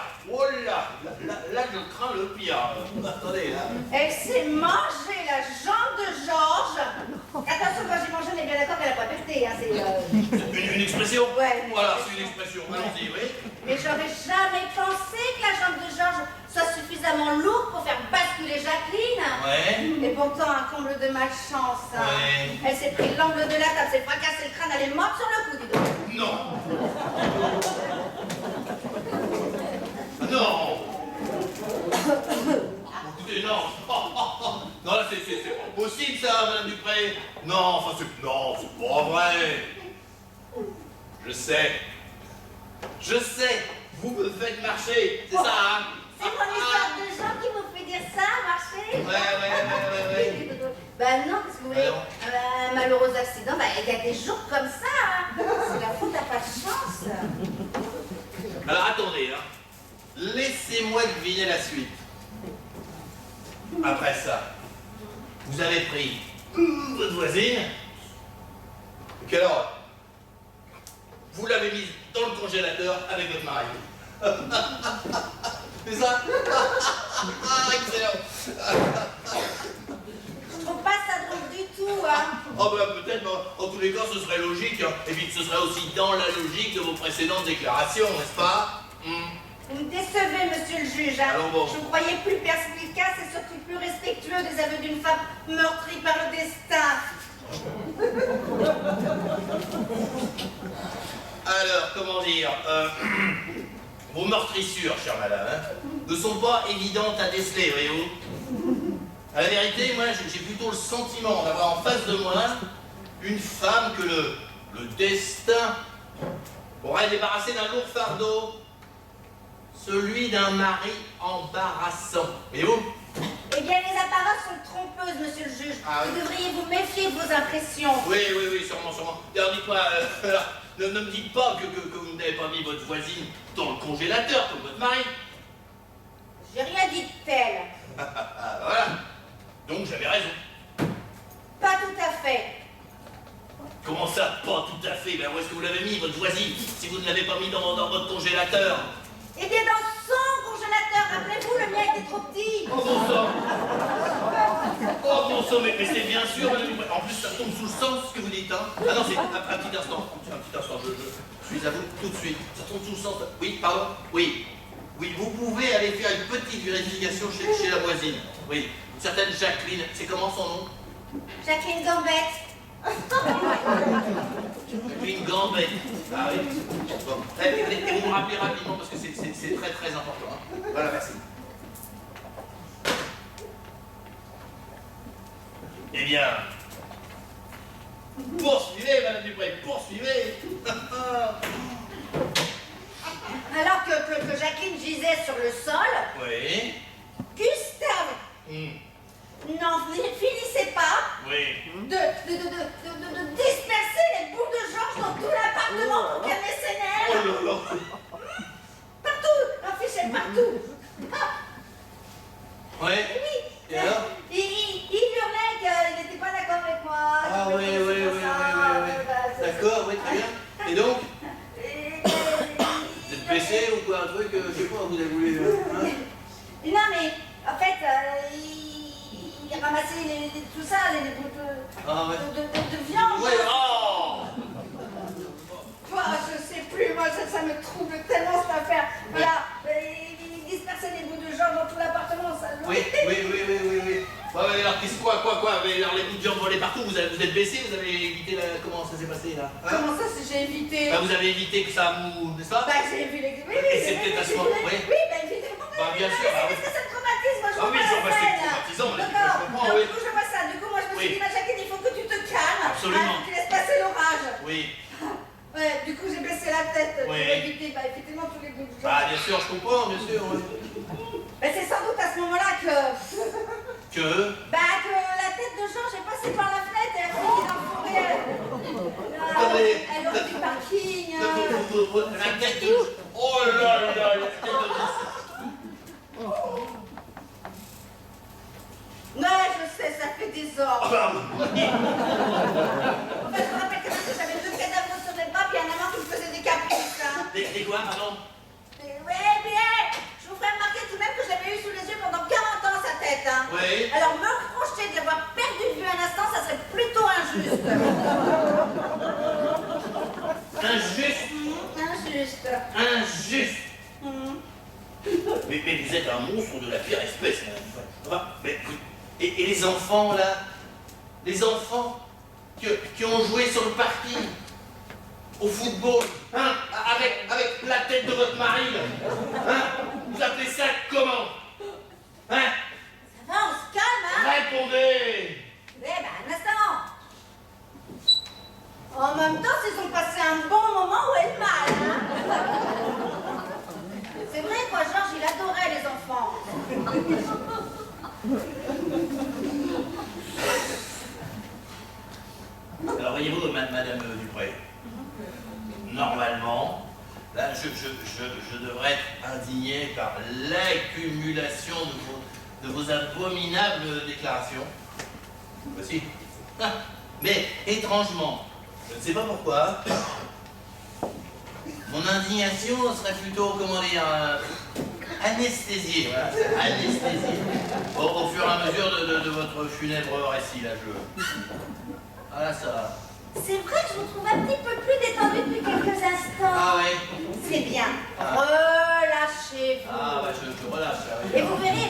là, je crains le pire. Attendez, là. Elle s'est mangée la jambe de Georges. Attention, quand j'ai mangé, on est bien d'accord qu'elle n'a pas pété. Hein, c'est, Une expression? Ouais, Voilà, c'est une expression. Allons-y, oui. Mais j'aurais jamais pensé que la jambe de Georges soit suffisamment lourde pour faire basculer Jacqueline. Ouais. Et pourtant, un comble de malchance. Hein. Ouais. Elle s'est pris l'angle de la table, s'est fracassé le crâne, elle est morte sur le coup, dis donc. Non. Non. Écoutez, non. Non, là, c'est pas possible, ça, Madame Dupré. Non, enfin, c'est pas vrai. Je sais. Vous me faites marcher, c'est ça, hein? C'est mon histoire de jambe qui vous fait dire ça, marcher? Ouais. Ben non, parce que vous voulez, un malheureux accident, ben il y a des jours comme ça, hein. C'est la faute, t'as pas de chance. Alors, attendez, hein. Laissez-moi deviner la suite. Après ça, vous avez pris votre voisine, et alors, vous l'avez mise dans le congélateur avec votre mari. C'est ça? Excellent. Je trouve pas ça drôle du tout, hein. Oh ben peut-être, mais en tous les cas, ce serait logique, hein. Et puis ce serait aussi dans la logique de vos précédentes déclarations, n'est-ce pas? Vous me décevez, monsieur le juge. Hein. Alors bon. Je vous croyais plus perspicace et surtout plus respectueux des aveux d'une femme meurtrie par le destin. Alors, comment dire, vos meurtrissures, chère madame, hein, ne sont pas évidentes à déceler, voyez-vous. À la vérité, moi, j'ai plutôt le sentiment d'avoir en face de moi une femme que le destin aurait débarrassé d'un lourd fardeau, celui d'un mari embarrassant. Voyez-vous? Eh bien, les apparences sont trompeuses, monsieur le juge. Ah oui. Vous devriez vous méfier de vos impressions. Oui, sûrement. D'ailleurs, dites-moi, ne me dites pas que vous n'avez pas mis votre voisine dans le congélateur comme votre mari. J'ai rien dit de tel. Voilà. Donc j'avais raison. Pas tout à fait. Comment ça, pas tout à fait? Ben où est-ce que vous l'avez mis, votre voisine, si vous ne l'avez pas mis dans votre congélateur? Eh bien, dans son congélateur, rappelez-vous, le mien était trop petit. Comment ça? Oh bon sang, mais c'est bien sûr, madame Dupré. En plus, ça tombe sous le sens, ce que vous dites, hein. Ah non, c'est un petit instant, je suis à vous tout de suite. Ça tombe sous le sens. Oui, pardon. Oui. Oui, vous pouvez aller faire une petite vérification chez la voisine. Oui. Une certaine Jacqueline. C'est comment son nom? Jacqueline Gambette. Jacqueline Gambette. Ah oui. Bon. Et vous me rappelez rapidement parce que c'est très très important. Hein. Voilà, merci. Eh bien, poursuivez, madame Dupré, poursuivez. Alors que Jacqueline gisait sur le sol, Oui. Gustave n'en finissait pas Oui. de disperser les bouts de Georges dans tout l'appartement pour calmer ses nerfs. Oh là là. Partout, un fichier partout. Oui. Oui. Et alors? Il hurlait qu'il n'était pas d'accord avec moi. Ah oui. D'accord, oui, très bien. Et donc? Vous êtes blessé ou quoi, un truc, je sais pas, vous avez voulu... Hein? Non mais, en fait, il ramassait tout ça, les bouts de viande. Oui, oh! Je sais plus, moi ça me trouble tellement cette affaire. Voilà, il dispersait les bouts de viande dans tout l'appartement, ça le... Oui. Ouais, alors quoi? Mais alors les bouts de viande volés partout, vous êtes blessé, vous avez évité la... Comment ça s'est passé là? Hein? Comment ça, j'ai évité? Bah, vous avez évité que ça vous... N'est-ce pas? Bah j'ai vu les... Oui, et c'est peut-être à ce moment... Oui, bah évidemment. Bah, bien sûr, bah, oui. Parce que ça me traumatise, moi je vois Ah oui, pas je la vois, c'est scène. traumatisant, là, D'accord. je comprends, Donc, oui. du coup, je vois ça. Du coup, moi je me suis Oui. dit, ma Jacqueline, il faut que tu te calmes. Absolument. Que tu laisses passer l'orage. Oui. Ouais, du coup, j'ai baissé la tête pour Oui. éviter, bah, effectivement, tous les bouts de viande. Bah, bien sûr, je comprends, bien sûr. Oui. Mais c'est sans doute à ce moment-là que... Que? Bah, que la tête de Georges est passée par la fenêtre et a fini dans le forêt. Attendez. Elle aurait du parking. La tête de... Oh là là, la tête de... Ouais, je sais, ça fait des ordres. Ah bah, oui. Enfin, je me rappelle quand même que j'avais 2 cadavres sur les bras, puis un amant qui me faisait des caprices. Hein. Des quoi, pardon? Ouais, bien, je vous ferai remarquer tout de même que je l'avais eu sous les yeux pendant 40 ans, sa tête. Hein. Oui. Alors, me reprocher de l'avoir perdu de vue un instant, ça serait plutôt injuste. Injuste. Injuste. Mais vous êtes un monstre de la pire espèce, madame. Mais, et les enfants, là? Les enfants qui ont joué sur le parking, au football, hein? Avec la tête de votre mari, là. Hein? Vous appelez ça comment? Hein? Ça va, on se calme, hein? Répondez! Eh ben, un instant. En même temps, ils ont passé un bon moment où elle mal, hein? C'est vrai, quoi, Georges, il adorait les enfants. Alors, voyez-vous, madame Dupré, normalement, là, je devrais être indigné par l'accumulation de vos abominables déclarations. Voici. Ah, mais, étrangement, je ne sais pas pourquoi, mon indignation serait plutôt, comment dire, anesthésiée, voilà, anesthésiée. Au fur et à mesure de votre funèbre récit, là, Voilà, ça va. C'est vrai que je vous trouve un petit peu plus détendu depuis quelques instants. Ah oui. C'est bien. Ah. Relâchez-vous. Ah, bah je relâche, là, oui. Et vous verrez,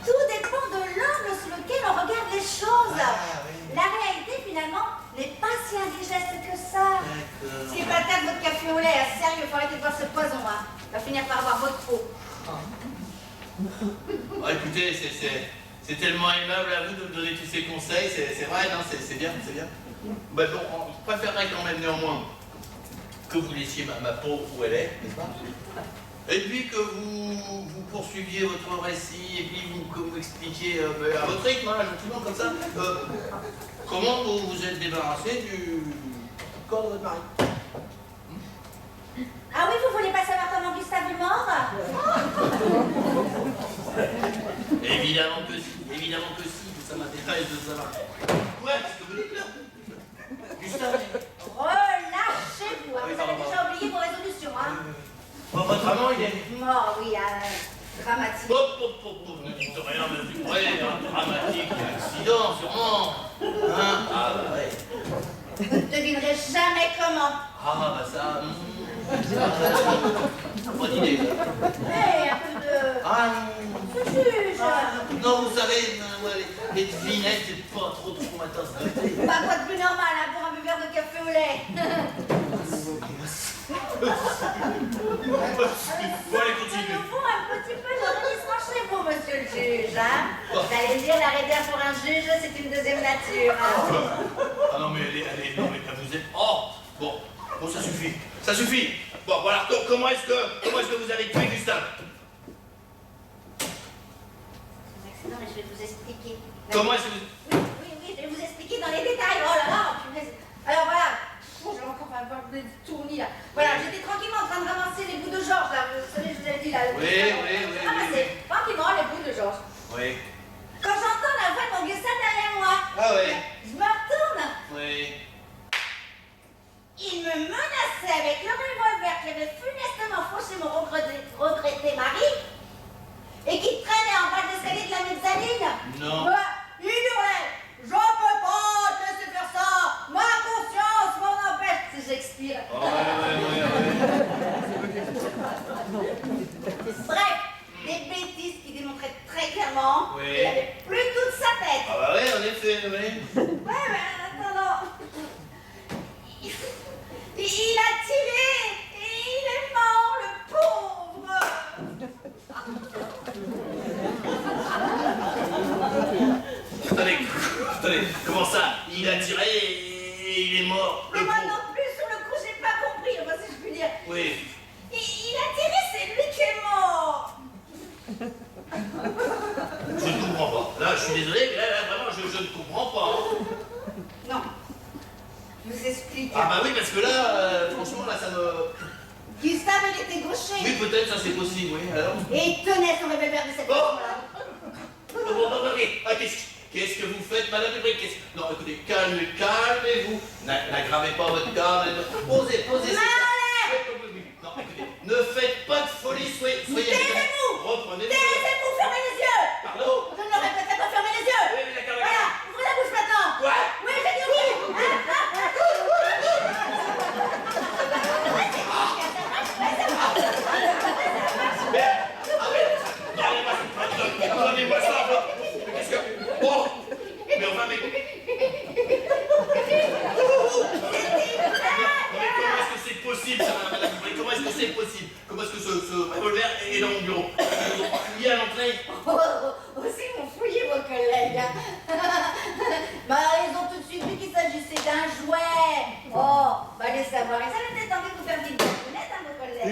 tout dépend de l'angle sur lequel on regarde les choses. Ah, oui. La réalité, finalement, n'est pas si indigeste que ça. D'accord. Si pas tard votre café au lait, sérieux, il faut arrêter de boire ce poison, hein. Il va finir par avoir votre peau. Oh, écoutez, c'est tellement aimable à vous de me donner tous ces conseils, c'est vrai, non, c'est bien, c'est bien. Bah bon, je préférerais quand même néanmoins que vous laissiez ma peau où elle est, n'est-ce pas? Et puis que vous poursuiviez votre récit, et puis que vous expliquiez à votre rythme, hein, gentiment, comme ça, comment vous vous êtes débarrassé du corps de votre mari. Ah oui, vous voulez pas savoir comment Gustave est mort? Évidemment que si, ça m'intéresse de savoir. Ouais, ce que vous dites là. Gustave. Relâchez-vous, hein. Oui, Vous avez pardon. déjà oublié vos résolutions, hein. Bon, votre amant, il est... Mort, oui, dramatique. Hop, ne dites de rien de plus près, un dramatique accident, sûrement. Hein? Ah bah ouais. Vous ne devinerez jamais comment. Ah bah ça... bonne idée. Hey, un peu de... Ah Ce juge. non, vous savez, moi, les devinettes, c'est pas trop ma tasse de thé. Pas quoi de plus normal hein, pour un verre de café au lait. Bon, allez, continue. Il nous faut un petit peu d'enregistrement chez vous, monsieur le juge. Hein. Vous allez dire, l'arrêt d'air pour un juge, c'est une deuxième nature. Hein. Ah non, mais allez, non, mais là, vous êtes... Oh, bon, ça suffit. Ça suffit. Bon, voilà, comment est-ce que vous avez tué Gustave? Non, mais je vais vous expliquer. Comment est-ce que vous... Oui, je vais vous expliquer dans les détails. Oh là là, punaise. Alors voilà. Oh, j'ai encore un peu de tournis là. Voilà, j'étais tranquillement en train de ramasser les bouts de Georges là. Vous savez, je vous avais dit là. Oui. Tranquillement les bouts de Georges. Oui. Quand j'entends la voix de mon Gustave derrière moi, Ah oui. je me retourne. Oui. Il me menaçait avec le revolver qui avait funestement fauché mon regretté mari et qui traînait en bas de l'escalier de la mezzanine. Non. Il hurlait, je peux pas te laisser faire ça, ma conscience m'en empêche si j'expire. Oh, ouais. Bref, des bêtises qui démontraient très clairement Oui. qu'il avait plus toute sa tête. Ah bah ouais, en effet, oui. Ouais, mais attends. Il a tiré et il est mort, le pauvre. Attendez, comment ça? Il a tiré et il est mort. Mais moi non plus, sur le coup, j'ai pas compris, enfin, si je puis dire. Oui. Il a tiré, c'est lui qui est mort. Je ne comprends pas. Là, je suis désolé, mais là vraiment, je ne comprends pas. Hein. Non. Je vous explique. Ah bah oui, parce que là, franchement, là, ça me... Gustave, il était gaucher. Oui, peut-être, ça c'est possible, oui. Alors... Et il tenait son revolver de cette façon-là. Bon, ok. Ah, qu'est-ce que vous faites, Madame Dubreuil? Non, écoutez, calmez-vous. N'aggravez pas votre calme. Posez. Non, écoutez, ne faites pas de folie, soyez... Taisez-vous. Reprenez-vous. Taisez-vous, fermez les yeux. Pardon? Je ne le répéterai pas, fermez les yeux. Oui, d'accord. Voilà, ouvrez la bouche maintenant. Quoi? Oui, j'ai dit oui. Donnez-moi ça. Qu'est-ce que... Oh. Mais enfin, mais... Mais comment est-ce que c'est possible, ça, Madame Dubreuil? Comment est-ce que c'est possible? Comment est-ce que ce revolver est dans mon bureau? Il y a l'entrée. Aussi m'ont fouillé vos collègues. Hein. Bah, ils ont tout de suite vu qu'il s'agissait d'un jouet. Oh, bah, allez savoir. Ils avaient peut-être envie de vous faire une petite blagounette, hein, vos collègues.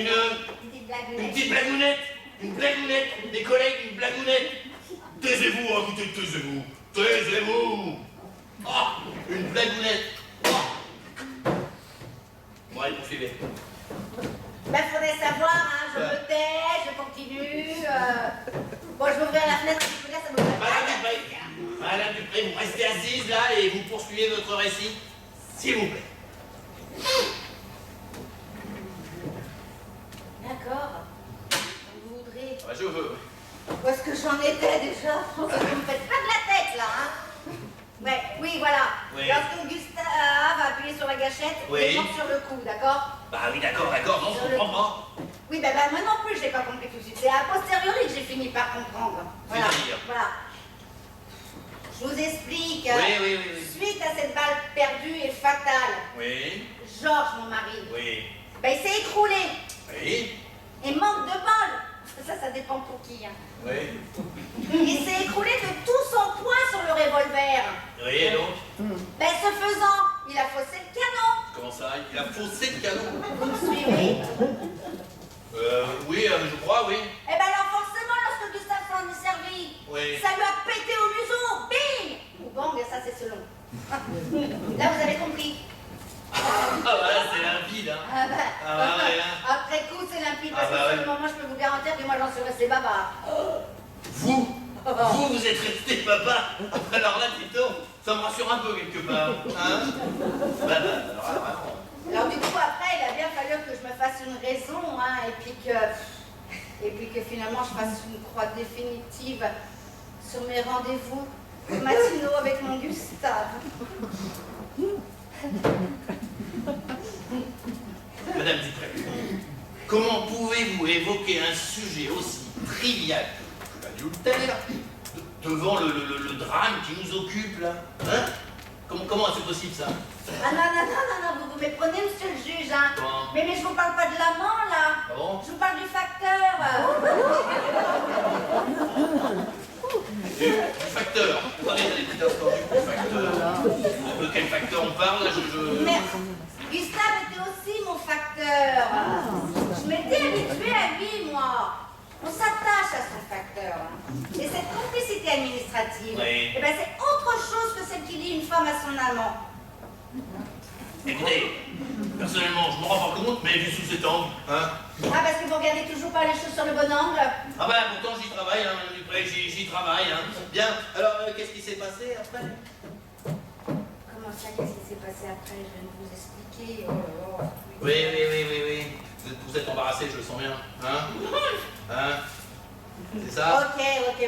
Une petite blagounette. Une blagounette. Des collègues, une blagounette. Taisez-vous, écoutez, taisez-vous. Oh, une blagounette. Oh. Bon, allez, poursuivez. Bah, faudrait savoir, hein, je me tais, je continue. Bon, je vais ouvrir la fenêtre, si vous voulez, ça me fait Madame Dubreuil, vous restez assise là et vous poursuivez votre récit, s'il vous plaît. D'accord. Comme vous voudrez. Ah bah, je veux. Où est-ce que j'en étais déjà? Vous me faites pas de la tête, là, hein? Ouais, oui, voilà. Oui. Lorsque Gustave a appuyé sur la gâchette, Oui. il est mort sur le coup, d'accord? Bah oui, d'accord, non, je comprends pas. Oui, bah, moi non plus, j'ai pas compris tout de suite. C'est a posteriori que j'ai fini par comprendre. Voilà. C'est-à-dire? Voilà. Je vous explique. Oui. Suite à cette balle perdue et fatale, Oui. Georges, mon mari, Oui. bah, il s'est écroulé. Oui. Et manque de bol. Ça dépend pour qui. Hein. Oui. Il s'est écroulé de tout son poids sur le revolver. Oui, et donc? Ben, ce faisant, il a faussé le canon. Comment ça? Il a faussé le canon? Vous me suivez? Oui, je crois, oui. Eh ben alors forcément, lorsque Gustave s'en est servi, Oui. ça lui a pété au museau. Bing! Ou bang, ça c'est selon. Là, vous avez compris. Ah bah là, c'est limpide, hein. Ah bah, ouais, hein. après coup, c'est limpide, parce bah que sur ouais. le moment, je peux vous garantir que moi, j'en suis resté baba. Vous êtes resté papa. Alors là, Tito, ça me rassure un peu quelque part. Hein? Bah, alors là, vraiment. Alors du coup, après, il a bien fallu que je me fasse une raison, hein, et puis que finalement, je fasse une croix définitive sur mes rendez-vous matinaux avec mon Gustave. Madame Dupré, comment pouvez-vous évoquer un sujet aussi trivial que l'adultère devant le drame qui nous occupe, là? Hein? Comment c'est possible, ça? Ah non, vous méprenez, monsieur le juge, hein. Comment? Mais je vous parle pas de l'amant, là. Ah bon? Je vous parle du facteur. Du facteur. Attendez, petit instant, du facteur. De quel facteur on parle, là? Mais Gustave était aussi mon facteur. Je m'étais habituée à lui, moi. On s'attache à son facteur. Et cette complicité administrative, Oui. eh ben, c'est autre chose que celle qui lie une femme à son amant. Écoutez, personnellement, je me rends pas compte, mais vu sous cet angle, hein? Ah, parce que vous regardez toujours pas les choses sur le bon angle. Ah ben, pourtant, j'y travaille, hein, Madame Dupré, j'y travaille, hein. Bien, alors, qu'est-ce qui s'est passé après? Comment ça, qu'est-ce qui s'est passé après? Je viens de vous expliquer. Oh là là. Oui. Vous êtes embarrassé, je le sens bien. Hein? Hein? C'est ça? Ok, oui.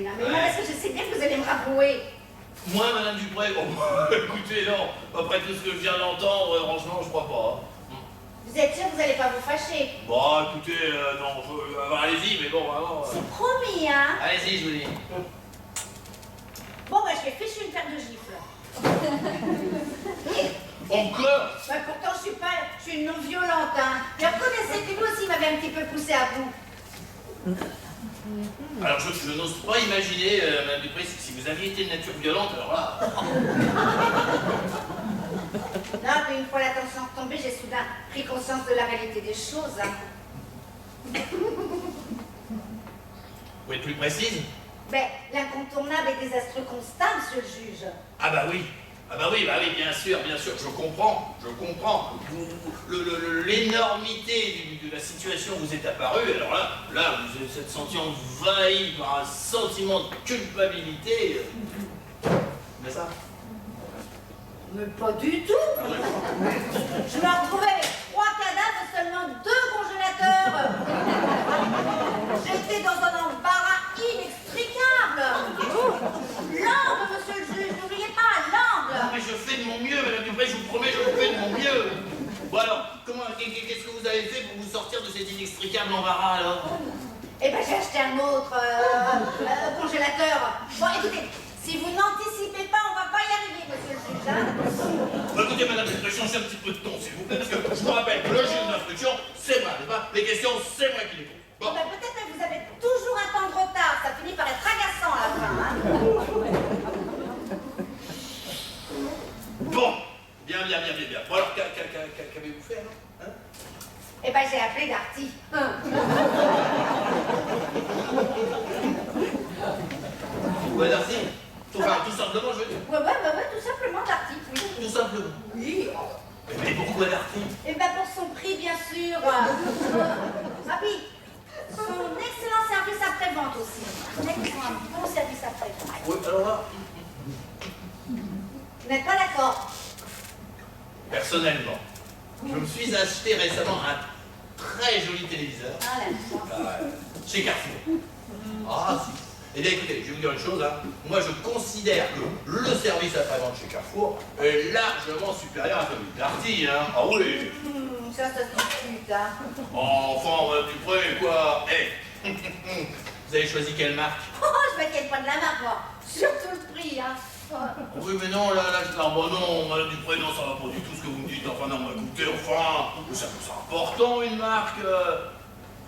Non, mais moi, parce que je sais bien que vous allez me rabrouer. Moi, Madame Dupré, oh, écoutez, non, après tout ce que je viens d'entendre, franchement, je crois pas. Vous êtes sûr que vous n'allez pas vous fâcher? Bon, écoutez, non, allez-y, mais bon, vraiment. C'est promis, hein? Allez-y, je vous dis. Bon, bah, je vais ficher une paire de gifles. Encore? Bah, pourtant, je suis une non-violente, hein. Mais reconnaissez que vous aussi m'avez un petit peu poussé à bout. Alors, je n'ose pas imaginer, Madame Dupré, si vous aviez été de nature violente, alors là. Non, puis une fois la tension retombée, j'ai soudain pris conscience de la réalité des choses, hein. Vous êtes plus précise? Ben, l'incontournable et désastreux constat, monsieur le juge. Ah bah oui, bien sûr, je comprends. L'énormité de la situation vous est apparue, alors là, vous vous êtes senti envahi par un sentiment de culpabilité. Mais ça? Mais pas du tout. Je me retrouvais avec 3 cadavres et seulement 2 congélateurs. J'étais dans un embarras inextricable. L'angle, monsieur le juge, n'oubliez pas, l'angle. Non, mais je fais de mon mieux, Madame Dupré, je vous promets, je fais de mon mieux. Bon alors, qu'est-ce que vous avez fait pour vous sortir de cet inextricable embarras, alors? Eh ben, j'ai acheté un autre congélateur. Bon, écoutez, si vous n'anticipez pas, on va pas y arriver, monsieur le juge, hein. Écoutez, Madame Dupré, changez un petit peu de ton, s'il vous plaît, parce que je vous rappelle que le juge d'instruction, c'est moi, n'est-ce pas? Les questions, c'est moi qui les pose. Bon. Eh ben, peut-être que vous avez toujours un temps de retard. Ça finit par être agaçant à la fin, hein. Bon, bien. Bon alors, qu'avez-vous fait, alors? Hein? Eh ben, j'ai appelé Darty. Ouais, Darcy? Enfin, tout simplement, je veux dire. Ouais, tout simplement Darty, oui. Tout simplement. Oui. Mais pourquoi Darcy? Eh ben, pour son prix, bien sûr. Ah oui, son excellent service après-vente aussi. Un bon service après-vente. Oui, alors là, Vous n'êtes pas d'accord? personnellement, je me suis acheté récemment un très joli téléviseur. Ah, la chance. Chez Carrefour. Ah, si. Eh bien, écoutez, je vais vous dire une chose, hein. Moi, je considère que le service après-vente chez Carrefour est largement supérieur à celui de Darty, hein. Ah oui. Ça se discute, hein. Enfin, Dupré, quoi. Vous avez choisi quelle marque? Oh, je m'inquiète pas de la marque, moi. Surtout le prix, hein. Oui, mais non, là, non, Madame Dupré, non, ça va pas du tout ce que vous me dites. Enfin, non, écoutez, c'est important, une marque.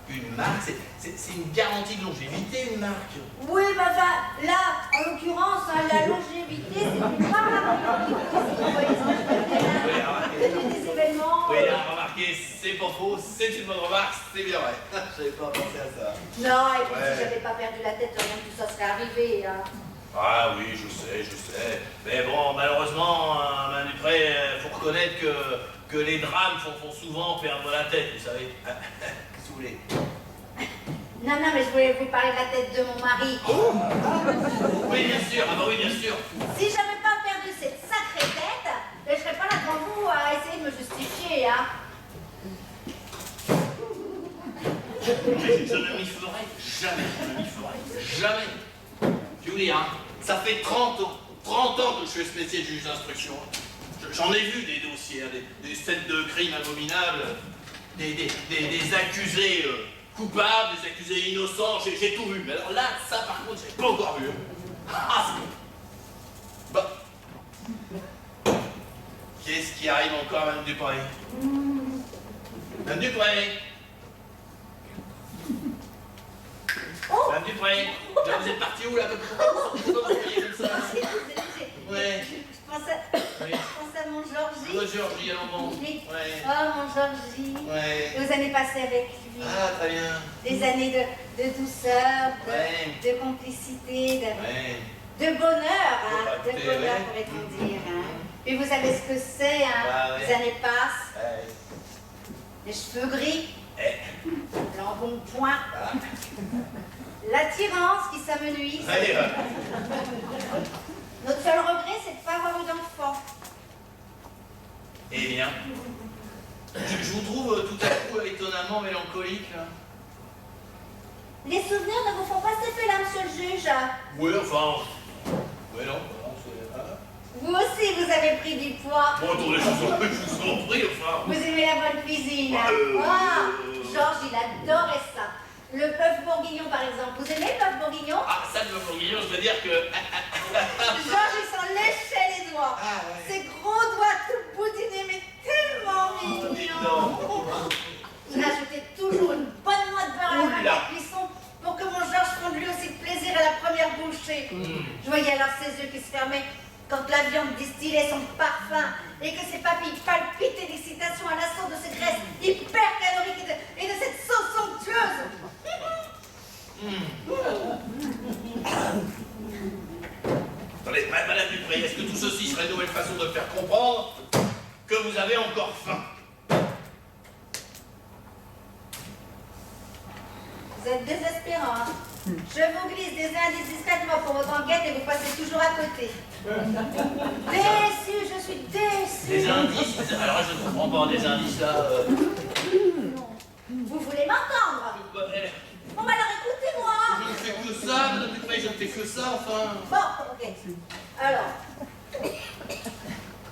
Une marque, c'est une garantie de longévité, une marque. Oui, mais enfin, là, en l'occurrence, hein, la longévité, c'est une marque. Vous voyez ce que je veux dire, hein. Des événements. Oui, remarquez, c'est pas faux, c'est une bonne remarque, c'est bien vrai. J'avais pas pensé à ça. Non, et puis Ouais. si j'avais pas perdu la tête, rien que tout ça serait arrivé, hein. Ah oui, je sais. Mais bon, malheureusement, Madame Dupré, faut reconnaître que les drames font souvent perdre la tête, vous savez. Qu'est-ce que vous voulez? Non, mais je voulais vous parler de la tête de mon mari. Oui, bien sûr, ah bah oui, bien sûr. Si j'avais pas perdu cette sacrée tête, je serais pas là devant vous à essayer de me justifier, hein. Je ne m'y ferai jamais, jamais. Je vais vous dire, hein, ça fait 30 ans que je fais ce métier de juge d'instruction. J'en ai vu des dossiers, hein, des scènes de crimes abominables, des accusés coupables, des accusés innocents, j'ai tout vu. Mais alors là, ça par contre, j'ai pas encore vu. Ah, c'est bon. Bah. Qu'est-ce qui arrive encore, Mme Dupré? Mme Dupré? Oh! Mme Dupré? Là, vous êtes parti où, là? Pourquoi vous voyez comme ça? Ouais. Je pense à mon Georgie. Oh, Georgie, alors bon. Oui. Ouais. Oh, mon Georgie. Ouais. Nos années passées avec lui. Ah, très bien. Des années de douceur, Ouais. de complicité, Ouais. de bonheur, hein, Bah, de écoutez, bonheur, ouais. pourrait-on dire. Hein. Et vous savez ce que c'est, hein? Bah, ouais. Les années passent, Ouais. les cheveux gris, Eh. l'embonpoint, Ah. l'attirance qui s'amenuise. Allez, Notre seul regret, c'est de ne pas avoir eu d'enfant. Eh bien, je vous trouve tout à coup étonnamment mélancolique, là. Les souvenirs ne vous font pas cet effet-là, monsieur le juge. Oui, enfin... Oui, non, c'est... Ah. Vous aussi, vous avez pris du poids. Bon, attendez, je vous en prie, enfin... Vous aimez la bonne cuisine. Ouais, Georges, il adorait ça. Le bœuf bourguignon, par exemple. Vous aimez le bœuf bourguignon? Ah, ça, le bourguignon, je veux dire que... Georges, il s'en léchait les doigts. Ah, ouais. Ses gros doigts tout boudinés, mais tellement mignons. Il ajoutait toujours une bonne noix de beurre à la fin de la cuisson pour que mon Georges prenne lui aussi plaisir à la première bouchée. Je voyais alors ses yeux qui se fermaient quand la viande distillait son parfum et que ses papilles palpitaient d'excitation à l'assaut de cette graisse hyper calorique et de cette sauce somptueuse. Attendez, Madame Dupré, est-ce que tout ceci serait une nouvelle façon de faire comprendre que vous avez encore faim? Vous êtes désespérant, hein? Je vous glisse des indices discrètement pour votre enquête et vous passez toujours à côté. Déçu, je suis déçu. Des indices? Alors là, je ne comprends pas, des indices, là... Non. Vous voulez m'entendre? Bon, bah alors écoutez-moi. Je ne fais que ça, Madame Dupré, je ne fais que ça, enfin... Bon, ok. Alors,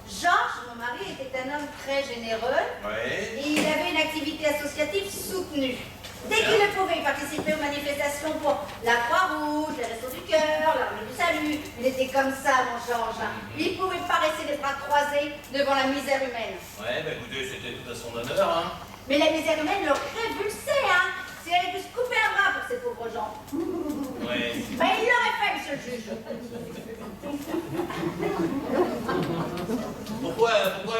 Georges, mon mari, était un homme très généreux Ouais. et il avait une activité associative soutenue. Dès qu'il le pouvait, il participait aux manifestations pour la Croix-Rouge, les Restos du Cœur, l'Armée du Salut. Il était comme ça, mon Georges. Il ne pouvait pas rester les bras croisés devant la misère humaine. Ouais, bah écoutez, c'était tout à son honneur, hein. Mais la misère humaine le révulsait, hein. S'il avait pu se couper un bras pour ces pauvres gens. Ouais. Ben, il l'aurait fait, monsieur le juge. Pourquoi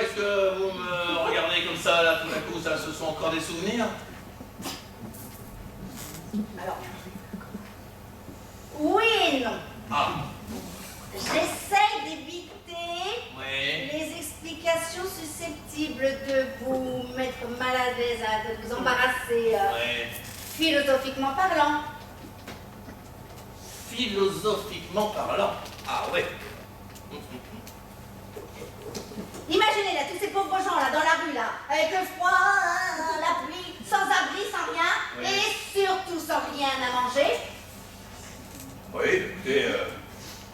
est-ce que vous me regardez comme ça, là, tout à coup, ça, ce sont encore des souvenirs? Alors, oui et non. Ah, J'essaye d'éviter ouais. les explications susceptibles de vous mettre mal à l'aise, de vous embarrasser, Ouais. philosophiquement parlant. Philosophiquement parlant. Ah ouais. Imaginez là, tous ces pauvres gens là, dans la rue là, avec le froid, la pluie, sans abri, sans rien, Oui. et surtout sans rien à manger. Oui, écoutez,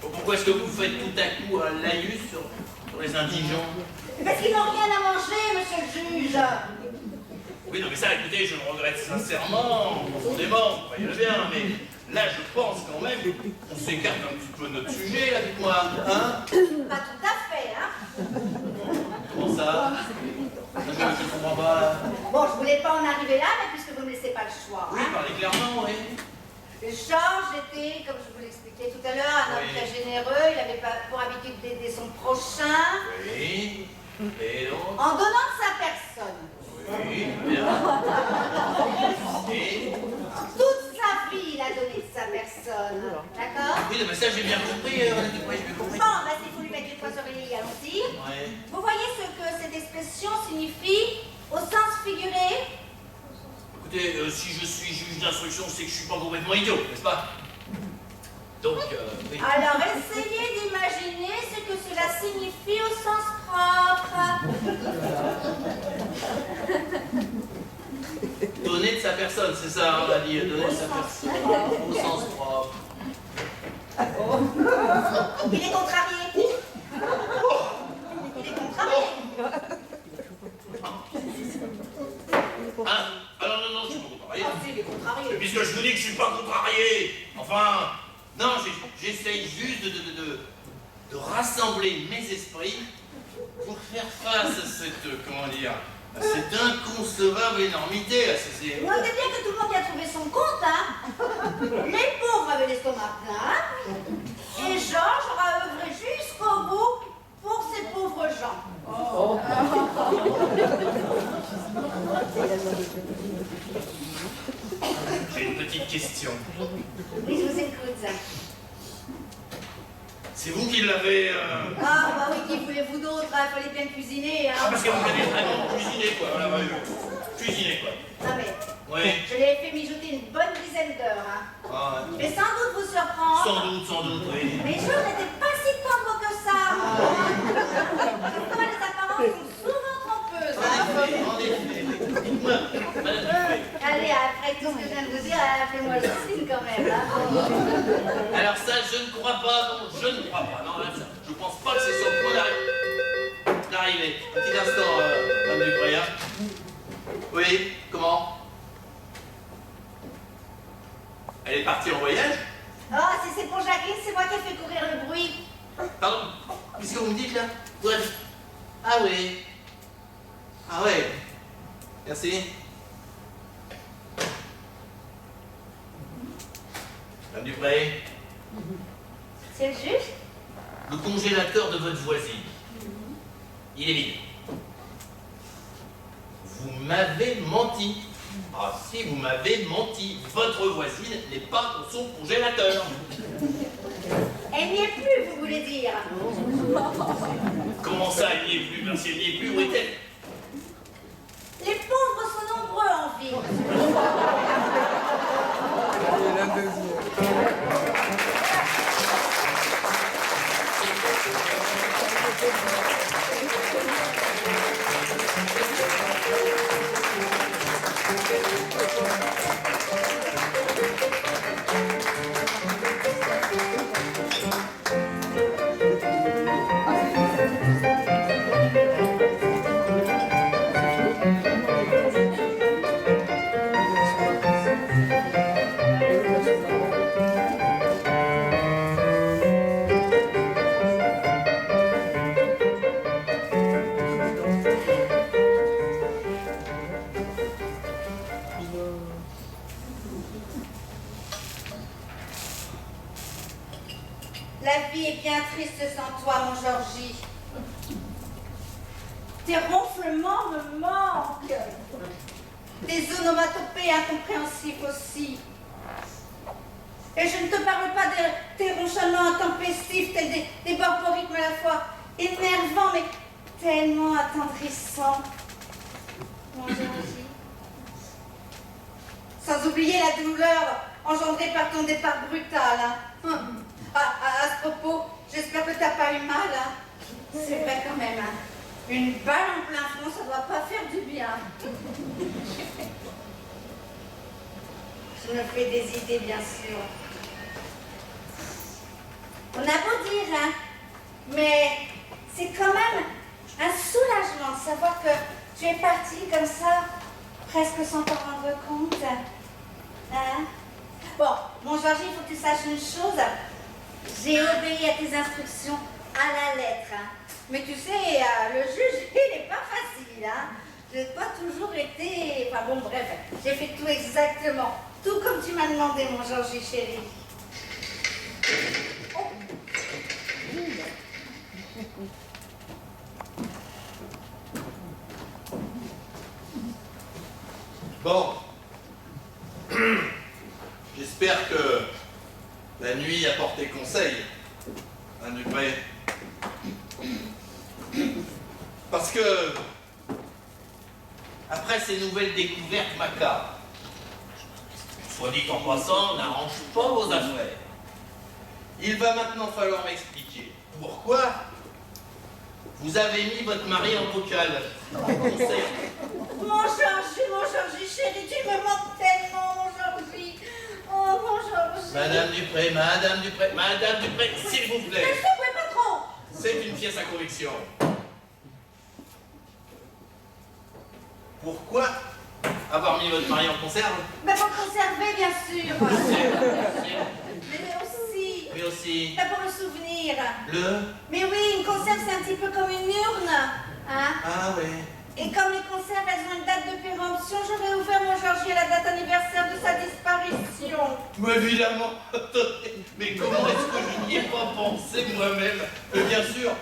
pourquoi est-ce que vous faites tout à coup un laïus sur les indigents? Parce qu'ils n'ont rien à manger, monsieur le juge. Oui, non, mais ça, écoutez, je le regrette sincèrement, profondément, vous voyez bien, mais là, je pense quand même qu'on s'écarte un petit peu de notre sujet, là, dites-moi, hein? Pas tout à fait, hein. Comment ça? Je comprends pas, là. Bon, je voulais pas en arriver là, mais puisque vous ne me laissez pas le choix, Oui, hein. parlez clairement, oui. Georges était, comme je vous l'expliquais tout à l'heure, un homme Oui. très généreux. Il avait pas pour habitude d'aider son prochain Oui. Et donc? en donnant de sa personne. Oui, bien. Et? Toute sa vie, il a donné de sa personne. D'accord? Oui, non, mais ça, j'ai bien compris, Madame Dupré, j'ai bien compris. Bon, bah s'il faut lui mettre les points sur les i, allons-y. Ouais. Vous voyez ce que cette expression signifie au sens figuré? Écoutez, si je suis juge d'instruction, c'est que je suis pas complètement idiot, n'est-ce pas? Donc, oui. Alors essayez d'imaginer ce que cela signifie au sens propre. Donner de sa personne, c'est ça, on a dit, donner de sa personne, au sens propre. Il est contrarié. Il est contrarié. Ah, non, je suis pas contrarié. Ah, si, il est contrarié. Mais puisque je vous dis que je suis pas contrarié, enfin, non, j'essaye juste de rassembler mes esprits pour faire face à cette, comment dire, à cette inconcevable énormité. Vous notez bien que tout le monde y a trouvé son compte, hein. Les pauvres avaient l'estomac plein, et Georges aura œuvré jusqu'au bout pour ces pauvres gens. Oh. J'ai une petite question. Oui, je vous écoute. C'est vous qui l'avez... Ah, bah oui, qui voulez-vous d'autre? Il fallait bien cuisiner, hein. Ah, parce que vous avez vraiment cuisiné, quoi. Voilà, cuisiné, quoi. Ah, mais Oui. je l'ai fait mijoter une bonne dizaine d'heures, hein. Ah, Je vais sans doute vous surprendre. sans doute, oui. Mais je n'étais pas si tendre que ça. Pourtant, les apparences sont souvent trompeuses, hein. En effet. Dites-moi, madame Dupré. Allez, après tout ce que je viens de vous dire, fais-moi le signe quand même, hein. Alors ça, je ne crois pas, non, je ne crois pas. Non, là, je pense pas que c'est sur le point d'arriver. Un petit instant, madame Dupré, hein. Oui, comment? Elle est partie en voyage? Ah, si c'est pour Jacqueline, c'est moi qui ai fait courir le bruit. Pardon? Qu'est-ce que vous me dites là? Ah oui. Ah ouais. Merci. Madame Dupré, C'est le juge? le congélateur de votre voisine, il est vide. Vous m'avez menti. Ah si, vous m'avez menti. Votre voisine n'est pas dans son congélateur. Elle n'y est plus, vous voulez dire? Comment ça, elle n'y est plus? Merci, elle n'y est plus. Où est-elle? Les pauvres sont nombreux en ville. La vie est bien triste sans toi, mon Georgie. Tes ronflements me manquent. Tes onomatopées incompréhensibles aussi. Et je ne te parle pas de tes ronchonnements intempestifs, tels des borborithmes à la fois énervants, mais tellement attendrissants. Mon Georgie. Sans oublier la douleur engendrée par ton départ brutal. Hein. À ce propos, j'espère que t'as pas eu mal. Hein. C'est vrai quand même. Hein. Une balle en plein front, ça doit pas faire du bien. Je me fais des idées, bien sûr. On a beau dire, hein, mais c'est quand même un soulagement de savoir que tu es parti comme ça, presque sans t'en rendre compte. Hein? Bon, mon Georgie, il faut que tu saches une chose. J'ai obéi à tes instructions à la lettre. Hein. Mais tu sais, le juge, il n'est pas facile. Hein. Je n'ai pas toujours été... Enfin bon, bref, j'ai fait tout exactement. Tout comme tu m'as demandé, mon Georgie chéri. Oh. Bon. J'espère que la nuit a porté conseil, hein, Dupré. Parce que, après ces nouvelles découvertes macabres, soit dit en passant, n'arrange pas vos affaires. Il va maintenant falloir m'expliquer pourquoi vous avez mis votre mari en bocal. Conseil. Mon Georgie chéri, tu me manques tellement, mon Georgie. Oh, mon Georgie. Madame Dupré, s'il vous plaît. S'il vous plaît, patron. C'est une pièce à conviction. Pourquoi avoir mis votre mari en conserve? Ben pour le conserver, bien sûr. Mais aussi. Ben pour le souvenir. Mais oui, une conserve, c'est un petit peu comme une urne. Hein? Ah oui. Et comme les conserves, elles ont une date de péremption, j'aurais ouvert mon Georgie à la date anniversaire de sa disparition. Mais évidemment. Mais comment est-ce que je n'y ai pas pensé moi-même? Bien sûr.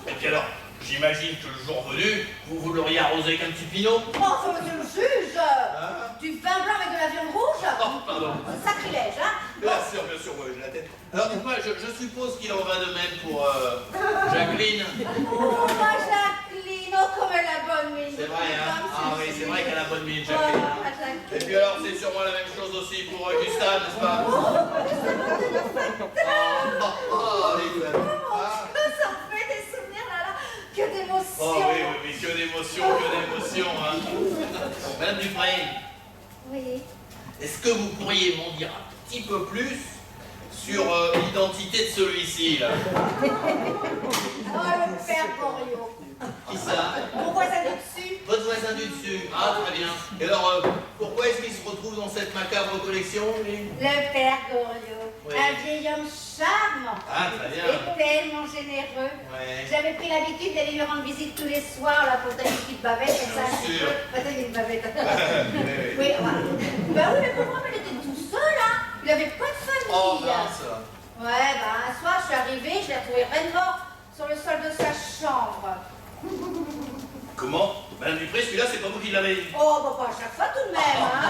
Et puis alors, j'imagine que le jour venu, vous l'auriez arrosé avec un petit pinot. Oh, enfin, monsieur le juge, du vin blanc avec de la viande rouge. Oh, pardon. Sacrilège, hein? Bien sûr, moi j'ai la tête. Alors dites-moi, je suppose qu'il en va de même pour Jacqueline. Oh, ma Jacqueline, oh, comme elle a bonne mine. C'est vrai, hein? Ah oui, c'est vrai qu'elle a bonne mine, Oh, Jacqueline. ma Jacqueline. Et puis alors, c'est sûrement la même chose aussi pour Gustave, n'est-ce pas? Ça me fait des souvenirs, là, que d'émotions. Oh oui, que d'émotions, hein. Madame Dupré, Oui. est-ce que vous pourriez m'en dire un petit peu plus sur l'identité de celui-ci, là? Oh, le père Goriot. Qui ça? Mon voisin du dessus. Votre voisin du dessus. Ah, très bien. Et alors, pourquoi est-ce qu'il se retrouve dans cette macabre collection, lui? Le père Goriot. Oui. Un vieil homme charmant. Ah, très bien. Et tellement généreux. Ouais. J'avais pris l'habitude d'aller lui rendre visite tous les soirs, là, pour donner une petite bavette, comme ça. Bien sûr. Attends, il y a une bavette. Oui. Oui, bah oui, le pauvre homme, il était tout seul, hein. Il avait pas de famille. Oh, mince. Ouais, bah, un soir, je suis arrivée, je l'ai retrouvé reine morte sur le sol de sa chambre. Comment? Madame Dupré, celui-là, c'est pas vous qui l'avez... Oh, bah, pas à chaque fois tout de même, hein.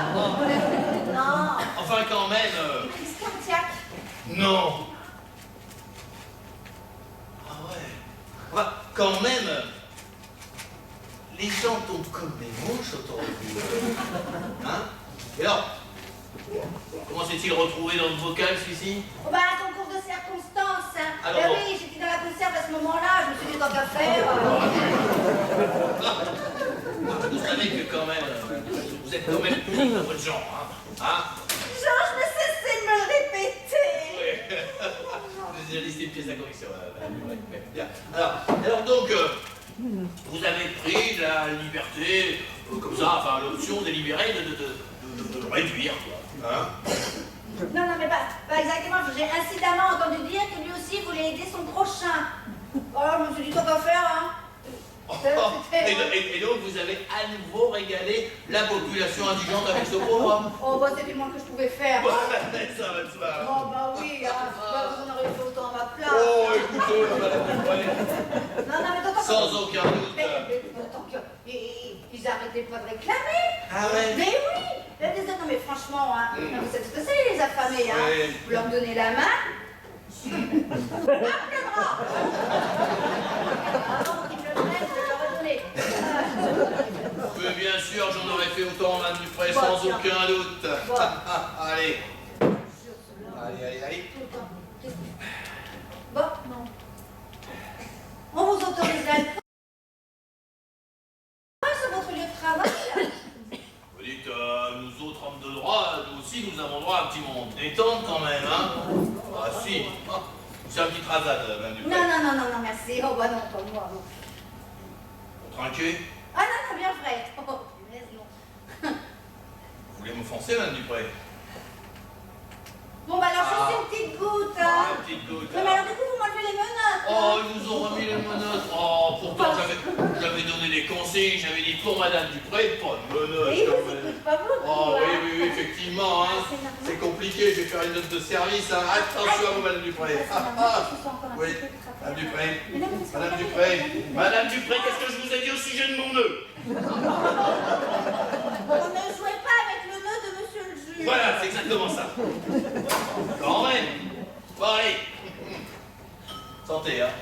Non. Enfin, quand même... Crise cardiaque. Non. Ah ouais. Enfin, quand même... Les gens tombent comme des mouches autour de vous. Hein? Et alors, comment s'est-il retrouvé dans le bocal, celui-ci? Oh, bah, un concours de circonstances, hein. Alors, Ben bon. oui, j'étais dans la conserve à ce moment-là, je me suis dit tant qu'à faire. Vous savez que quand même, vous êtes quand même unique dans votre genre, hein? Georges, ne cessez de me le répéter. Oui. Vous avez déjà listé une pièce à conviction. Bien. Alors donc, vous avez pris la liberté, comme ça, enfin l'option délibérée de le réduire, quoi. Hein? Non, pas exactement. J'ai incidemment entendu dire que lui aussi voulait aider son prochain. Alors, je me suis dit tant qu'à faire, hein. Et donc vous avez à nouveau régalé la population indigente avec ce pauvre homme. Oh, bah, c'était le moins que je pouvais faire. Ouais, ça va de soi. Oh, bah oui, hein. Bah, vous en aurez fait autant à ma place. Oh, écoutez, madame Dupré, Non, mais d'autant sans aucun doute. Mais d'autant qu'ils arrêtaient pas de réclamer. Ah ouais? Mais oui. Non, mais franchement, hein, vous savez ce que c'est, les affamés, hein. Oui. Vous leur donnez la main. Mais bien sûr, j'en aurais fait autant, madame Dupré, Bon, sans tiens. aucun doute. Bon. Allez. Allez. Bon, non. On vous autorise l'alcool sur votre lieu de travail. Vous dites, nous autres hommes de droit, nous aussi, nous avons droit à un petit moment de détente quand même, hein? Ah si. Ah, c'est un petit rasade, madame Dupré. Non, merci. Oh, bah non, pas moi. Non. Pour trinquer? Ah non, bien vrai. Oh, punaise, non. Vous voulez m'offenser, madame Dupré? Bon, bah alors, Ah. juste une petite goutte, Ah, hein. une petite goutte. Non, mais alors, du coup, vous m'enlevez les menottes. Oh, ils nous ont remis les menottes. Oh, pourtant, j'avais donné des consignes, j'avais dit pour madame Dupré, pas de menottes. Oui, quand vous même. écoutez pas beaucoup, Oh hein. oui, effectivement, hein. C'est normal. C'est compliqué, je vais faire une note de service, hein. Attention à vous, madame Dupré. Oui, madame Dupré. Madame Dupré. Madame Dupré, qu'est-ce que je vous ai dit au sujet de mon nœud? On ne jouait pas avec le nœud de monsieur le juge. Voilà, c'est exactement ça. Quand même. Bon, allez. Santé, hein.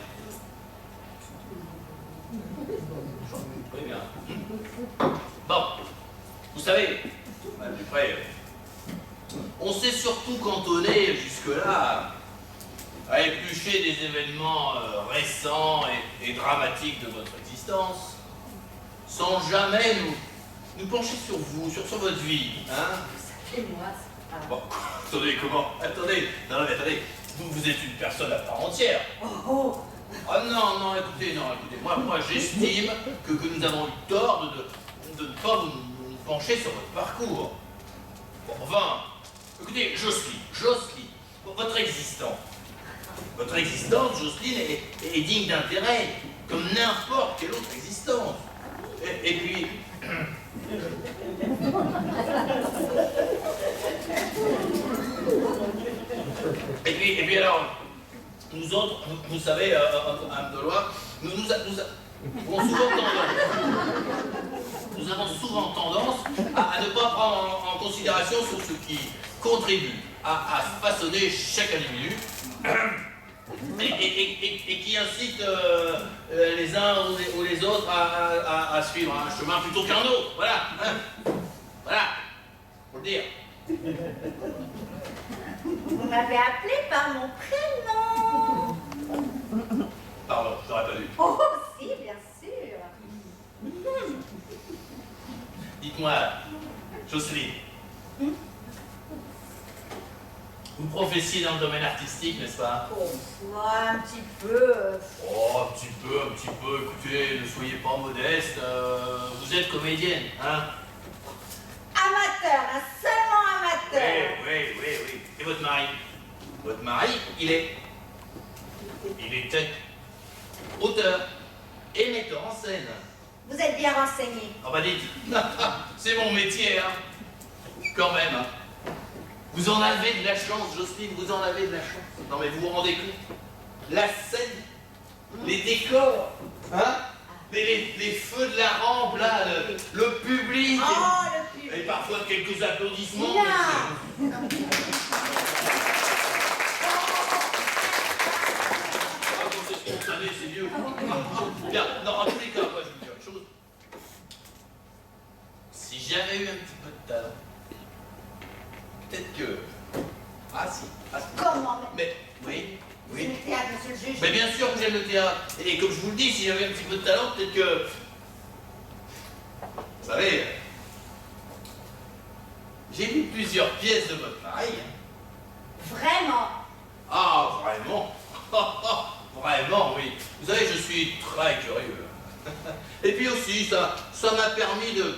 Très bien. Bon, vous savez, madame Dupré, on s'est surtout cantonné jusque-là à éplucher des événements récents et dramatiques de votre existence, sans jamais nous pencher sur vous, sur votre vie, hein? C'est moi, ça. Bon, attendez, comment? Attendez, non, mais attendez, vous êtes une personne à part entière. Oh. Ah non, écoutez, moi j'estime que nous avons eu tort de ne pas nous pencher sur votre parcours. Bon, enfin, écoutez, Jocelyne, votre existence, Jocelyne, est digne d'intérêt, comme n'importe quelle autre existence. Et puis... Et puis alors, nous autres, vous savez, à Deloitte, nous avons souvent tendance à ne pas prendre en considération sur ce qui contribue à façonner chaque individu et qui incite les uns ou les autres à suivre un chemin plutôt qu'un autre. Voilà, hein. Voilà, faut le dire. Vous m'avez appelé par mon prénom. Pardon, je n'aurais pas dû. Oh, si, bien sûr. Dites-moi, Jocelyne, vous professiez dans le domaine artistique, n'est-ce pas? Oh, ouais, un petit peu. Oh, un petit peu, écoutez, ne soyez pas modeste, vous êtes comédienne, hein? Amateur, hein, seulement amateur. Oui. Et votre mari? Votre mari, il était auteur et metteur en scène. Vous êtes bien renseigné. Ah bah dites, c'est mon métier, hein. Quand même, hein. Vous en avez de la chance, Jocelyne, vous en avez de la chance. Non mais vous vous rendez compte? La scène, les décors, hein? Les feux de la rampe, là, le public. Oh, le public. Et parfois quelques applaudissements. Non. Ah, quand c'est spontané, c'est mieux. Bien, non, en tous les cas, moi je vous dis une chose. Si j'avais eu un petit peu de talent, peut-être que... Ah si. Comment? Mais, oui. C'est le théâtre, monsieur le juge. Mais bien sûr que j'aime le théâtre. Et comme je vous le dis, si j'avais un petit peu de talent, peut-être que... Vous savez, j'ai vu plusieurs pièces de votre mari. Vraiment? Ah, vraiment? Vraiment, oui. Vous savez, je suis très curieux. Et puis aussi, ça m'a permis de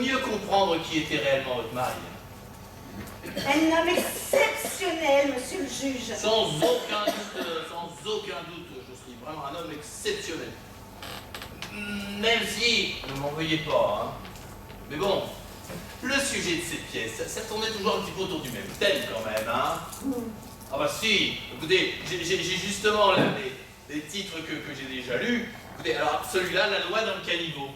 mieux comprendre qui était réellement votre mari. Un homme exceptionnel, monsieur le juge. Sans aucun doute, je suis vraiment un homme exceptionnel. Même si, ne m'en veuillez pas, hein. Mais bon, le sujet de cette pièce, ça tournait toujours un petit peu autour du même thème quand même, hein. Ah bah si, écoutez, j'ai justement là les titres que j'ai déjà lus. Écoutez, alors celui-là, La loi dans le caniveau.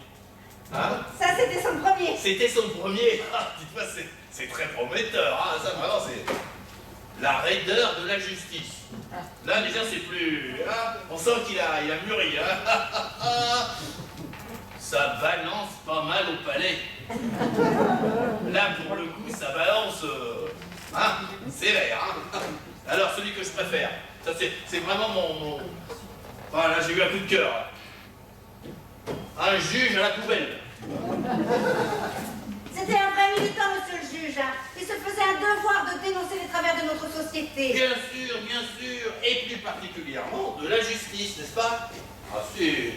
Hein? Ça, c'était son premier. C'était son premier. Ah, dites-moi, c'est très prometteur. Ah, ça vraiment, c'est la raideur de la justice. Là, déjà, c'est plus... Hein, on sent qu'il a mûri. Hein. Ça balance pas mal au palais. Là, pour le coup, ça balance... hein, sévère. Hein. Alors, celui que je préfère, ça c'est vraiment mon... Voilà, j'ai eu un coup de cœur. Un juge à la poubelle. C'était un vrai militant, monsieur le juge. Hein. Il se faisait un devoir de dénoncer les travers de notre société. Bien sûr, et plus particulièrement de la justice, n'est-ce pas? Ah si.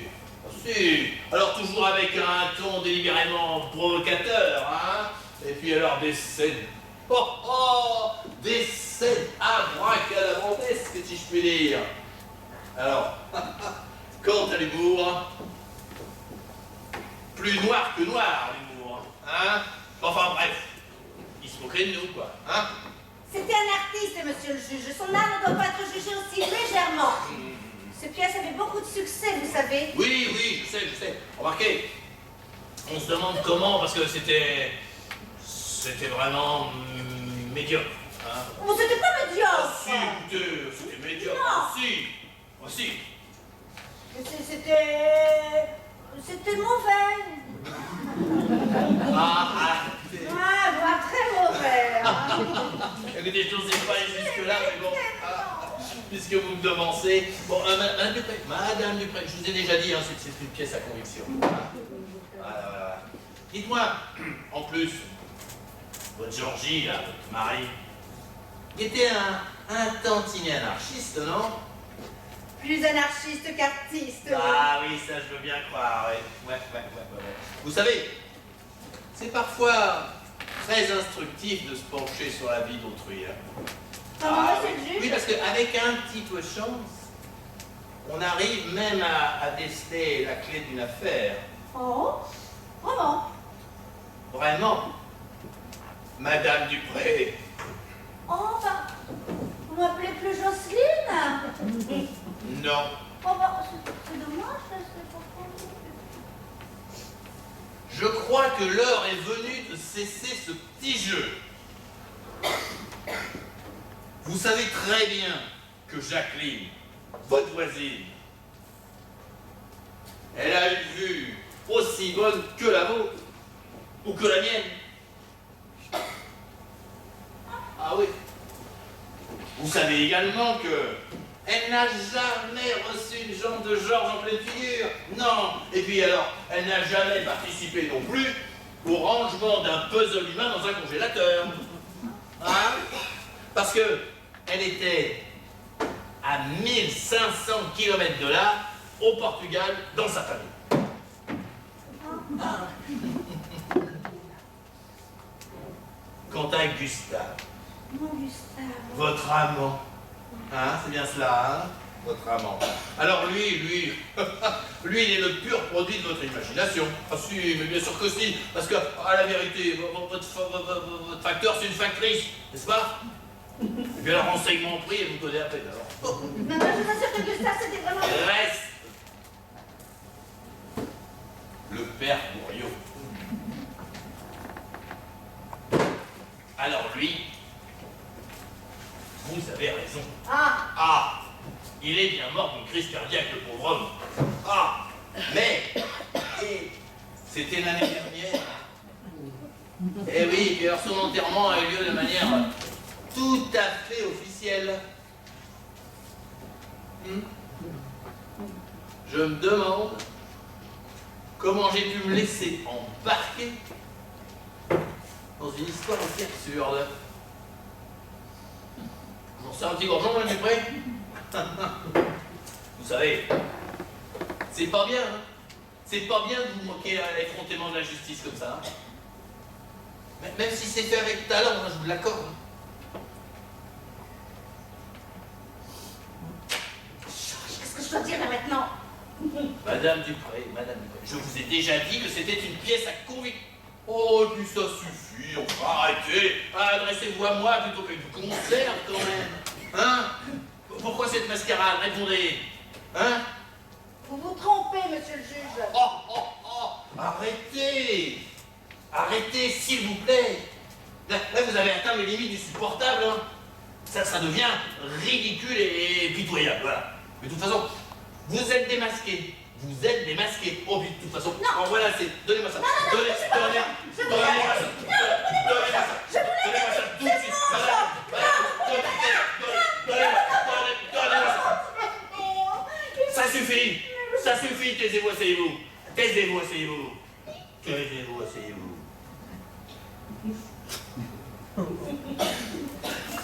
Alors toujours avec un ton délibérément provocateur, hein? Et puis alors des scènes. Des scènes abracadabrantesques, si je puis dire. Alors, quant à l'humour, plus noir que noir, l'humour, hein? Enfin bref, il se moquait de nous, quoi, hein? C'était un artiste, monsieur le juge. Son art ne doit pas être jugé aussi légèrement. Cette pièce avait beaucoup de succès, vous savez. Oui, je sais. Remarquez, on se demande comment, parce que c'était vraiment médiocre, hein? Oh, c'était pas médiocre. Ah si, écoutez, c'était médiocre, aussi. C'était mauvais. Ah, voire très mauvais. Hein. écoutez, je n'osais pas aller jusque-là, mais bon, puisque vous me devancez. Bon, Madame Dupré, je vous ai déjà dit, hein, c'est une pièce à conviction. Voilà. Dites-moi, en plus, votre Georgie, là, votre mari, qui était un tantinet anarchiste, non? Plus anarchiste qu'artiste. Ah oui, ça je veux bien croire, ouais. Vous savez, c'est parfois très instructif de se pencher sur la vie d'autrui. Hein. Comment, monsieur le juge? Oui, parce qu'avec un petit peu de chance, on arrive même à déceler la clé d'une affaire. Oh, vraiment? Vraiment, Madame Dupré. Oh, bah, vous m'appelez plus Jocelyne? Non. Oh, bah, c'est dommage, ça, c'est pourquoi. Je crois que l'heure est venue de cesser ce petit jeu. Vous savez très bien que Jacqueline, votre voisine, elle a une vue aussi bonne que la vôtre, ou que la mienne. Ah oui. Vous savez également que elle n'a jamais reçu une jambe de Georges en pleine figure. Non. Et puis alors, elle n'a jamais participé non plus au rangement d'un puzzle humain dans un congélateur. Hein? Parce que elle était à 1500 km de là, au Portugal, dans sa famille. Quant à Gustave, Mon Gustave. votre amant, hein, c'est bien cela, hein, votre amant. Alors lui, lui, il est le pur produit de votre imagination. Ah si, mais bien sûr que si, parce que, à la vérité, votre facteur, c'est une factrice, n'est-ce pas? Et puis alors, renseignement pris, et vous connaissez à peine alors. Mais moi, je vous assure que Gustave, c'était vraiment... Reste le père Bourriot. Alors lui, vous avez raison. Ah, il est bien mort d'une crise cardiaque, le pauvre homme. Ah, mais c'était l'année dernière. Eh oui, et puis alors son enterrement a eu lieu de manière tout à fait officielle. Je me demande comment j'ai pu me laisser embarquer dans une histoire aussi absurde. J'en sais un petit gorgeon, Madame Dupré. Vous savez, c'est pas bien, hein. C'est pas bien de vous moquer à l'effrontément de la justice comme ça. Hein. Même si c'est fait avec talent, hein, je vous l'accorde. Qu'est-ce que je dois dire là maintenant? Madame Dupré, je vous ai déjà dit que c'était une pièce à conviction. Oh, puis ça suffit, enfin, arrêtez. Adressez-vous à moi plutôt qu'à une concert quand même. Hein? Pourquoi cette mascarade? Répondez. Hein? Vous vous trompez, monsieur le juge. Oh, arrêtez. Arrêtez, s'il vous plaît. Là, vous avez atteint les limites du supportable. Hein? Ça devient ridicule et pitoyable, voilà. Mais de toute façon, vous êtes démasqué. Vous êtes démasqué. Oh, puis de toute façon, non. Voilà, c'est. Donnez-moi ça. Donnez-moi ça. Donnez-moi ça. Donnez-moi ça tout de suite. Donnez-moi ça. Ça suffit. Taisez-vous, asseyez-vous. Taisez-vous, asseyez-vous. Taisez-vous, asseyez-vous.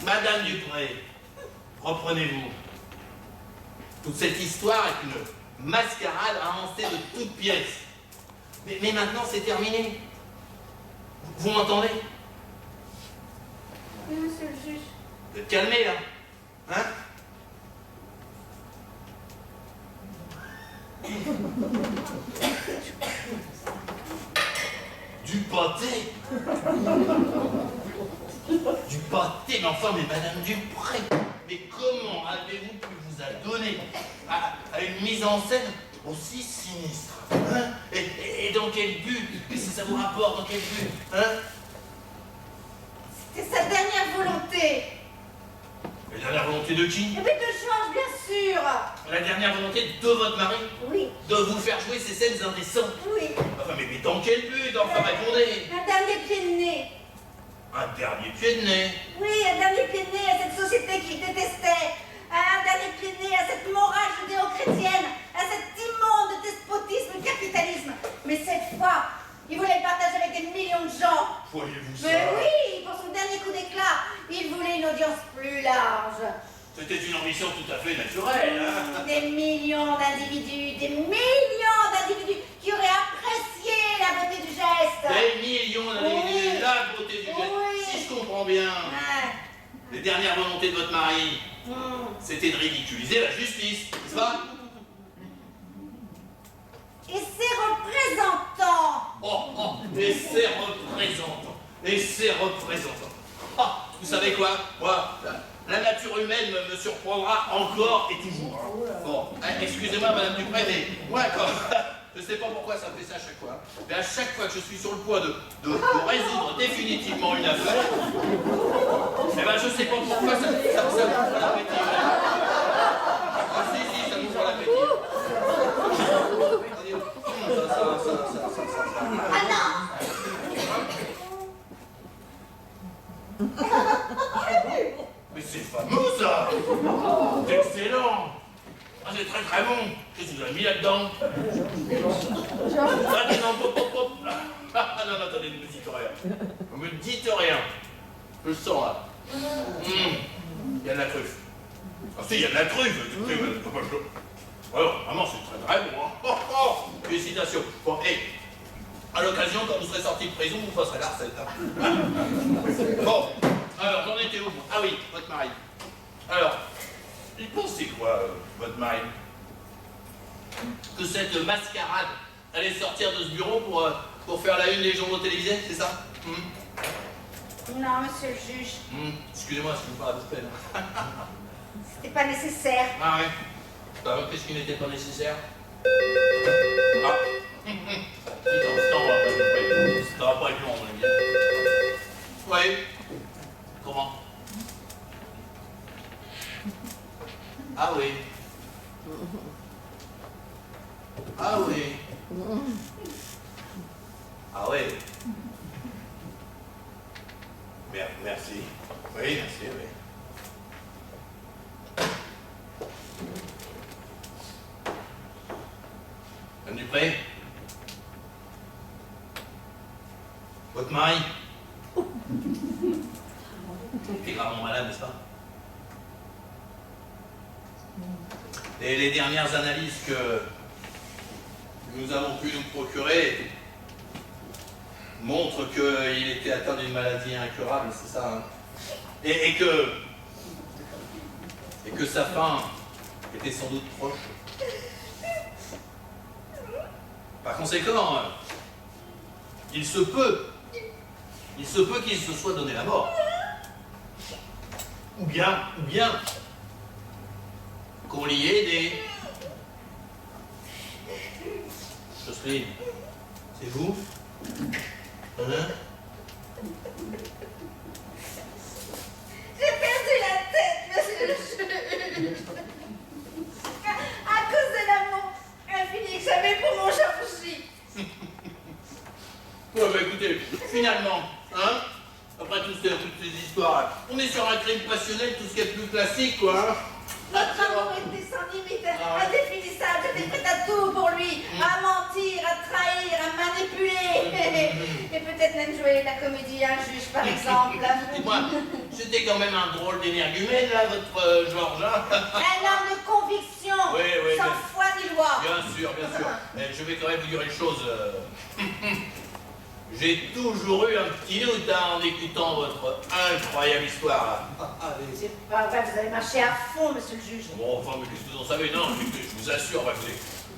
Madame Dupré, reprenez-vous. Toute cette histoire est une mascarade avancée de toutes pièces. Mais maintenant, c'est terminé. Vous m'entendez? Oui, monsieur le juge. Vous êtes calmé, là. Hein? Du pâté? Du pâté? Mais enfin, mais Madame Dupré, mais comment avez-vous pu vous adonner à une mise en scène aussi sinistre? Hein? Et dans quel but? Qu'est-ce que ça vous rapporte? Dans quel but? Hein? C'est sa dernière volonté. La dernière volonté de qui? Et puis de Georges, bien sûr. La dernière volonté de votre mari? Oui. De vous faire jouer ces scènes indécentes? Oui. Enfin, mais dans quel but? Enfin, répondez! Un dernier pied de nez. Un dernier pied de nez? Oui, un dernier pied de nez à cette société qu'il détestait. Un dernier pied de nez à cette morale judéo-chrétienne, à cet immonde despotisme capitalisme. Mais cette fois, il voulait le partager avec des millions de gens. Voyez-vous ça? Mais oui, pour son dernier coup d'éclat, il voulait une audience plus C'était une ambition tout à fait naturelle, hein. Des millions d'individus qui auraient apprécié la beauté du geste. Des millions d'individus, Oui. la beauté du geste. Oui. Si je comprends bien, Ouais. les dernières volontés de votre mari, Hmm. c'était de ridiculiser la justice, n'est-ce pas? Et ses représentants. Et ses représentants. Ah, vous savez quoi? Moi, la nature humaine me surprendra encore et toujours. Bon, excusez-moi, Madame Dupré, mais moi, je sais pas pourquoi ça me fait ça à chaque fois, mais à chaque fois que je suis sur le point de résoudre définitivement une affaire, eh ben, je sais pas pourquoi ça m'ouvre l'appétit. Ah, si, ça m'ouvre l'appétit. Ah non. Mais c'est fameux ça! C'est excellent! Ah, c'est très très bon! Qu'est-ce que vous avez mis là-dedans? Ah, non, pop. Ah non, attendez, ne me dites rien. Ne me dites rien. Je le sens là. Il y a de la truffe. Ah si, il y a de la truffe. Alors, vraiment, c'est très très bon. Hein. Félicitations. Bon, et à l'occasion, quand vous serez sorti de prison, vous passerez la recette. Hein. Bon. Alors, j'en étais où? Ah oui, votre mari. Alors, il pensait quoi, votre mari? Que cette mascarade allait sortir de ce bureau pour faire la une des journaux télévisés, c'est ça? Non, monsieur le juge. Excusez-moi si je vous parle de peine. C'était pas nécessaire. Ah ouais. Alors, qu'est-ce qui n'était pas nécessaire? Ah. Petit instant, ça va pas être long, mon ami. Oui. Comment? Ah oui. Ah oui. Ah oui. Merci. Oui, merci, oui. Madame Dupré? Votre mari? Il est gravement malade, n'est-ce pas? Et les dernières analyses que nous avons pu nous procurer montrent qu'il était atteint d'une maladie incurable, c'est ça, hein? Et que sa fin était sans doute proche. Par conséquent, il se peut qu'il se soit donné la mort. Ou bien, qu'on l'y ait aidé. Jocelyne, c'est vous? Hein? J'ai perdu la tête, monsieur le juge. À cause de l'amour infini que j'avais pour mon Georgie. Ouais, bah écoutez, finalement, hein? Après toutes ces histoires, on est sur un crime passionnel, tout ce qui est plus classique, quoi. Hein? Votre amour était sans limite, indéfinissable. J'étais prête à tout pour lui. À mentir, à trahir, à manipuler. Et peut-être même jouer la comédie à un juge, par exemple. Dites-moi, c'était quand même un drôle d'énergumène, là, votre Georges, hein? Un homme de conviction, Oui, sans foi ni loi. Bien sûr. Je vais quand même vous dire une chose. J'ai toujours eu un petit doute en écoutant votre incroyable histoire. C'est pas vrai, vous avez marché à fond, monsieur le juge. Bon, enfin, mais qu'est-ce que vous en savez? Non, écoutez, je vous assure,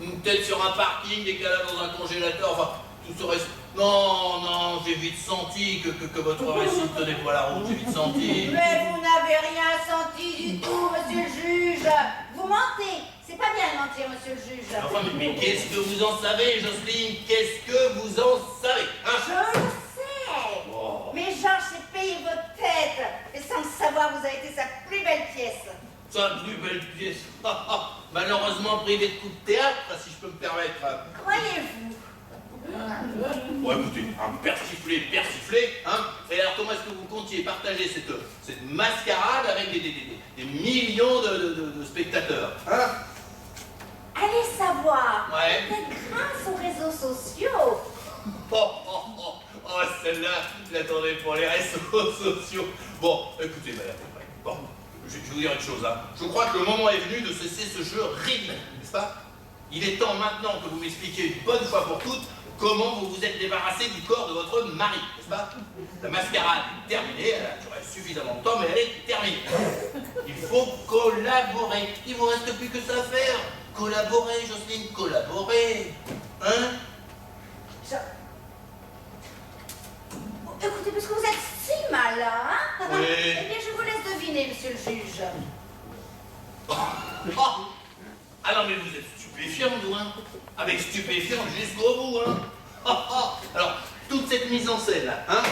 une tête sur un parking, des cadavres dans un congélateur, enfin, tout ce reste. Non, j'ai vite senti que votre récit ne tenait pas la route, j'ai vite senti. Mais vous n'avez rien senti du tout, monsieur le juge. Vous mentez. C'est pas bien de mentir, monsieur le juge. Enfin, mais qu'est-ce que vous en savez, Jocelyne? Qu'est-ce que vous en savez, hein? Je le sais. Oh. Mais Georges s'est payé votre tête. Et sans le savoir, vous avez été sa plus belle pièce. Sa plus belle pièce. Malheureusement privé de coup de théâtre, si je peux me permettre. Croyez-vous? Bon, écoutez, un persiflé, hein? Et alors, comment est-ce que vous comptiez partager cette mascarade avec des millions de spectateurs, hein? Allez savoir. Ouais. Peut-être grâce aux réseaux sociaux. Oh, celle-là, je l'attendais pour les réseaux sociaux. Bon, écoutez, madame, bon, je vais vous dire une chose, hein. Je crois que le moment est venu de cesser ce jeu ridicule, n'est-ce pas? Il est temps maintenant que vous m'expliquiez une bonne fois pour toutes comment vous vous êtes débarrassé du corps de votre mari, n'est-ce pas? La mascarade est terminée, elle a duré suffisamment de temps, mais elle est terminée. Il faut collaborer. Il ne vous reste plus que ça à faire. Collaborer, Jocelyne, collaborer. Hein? Écoutez, puisque vous êtes si malin, hein, Oui. eh bien, je vous laisse deviner, monsieur le juge. Oh. Ah non, mais vous êtes stupéfiant, vous, hein? Avec stupéfiant jusqu'au bout, hein? Alors, toute cette mise en scène, là, hein?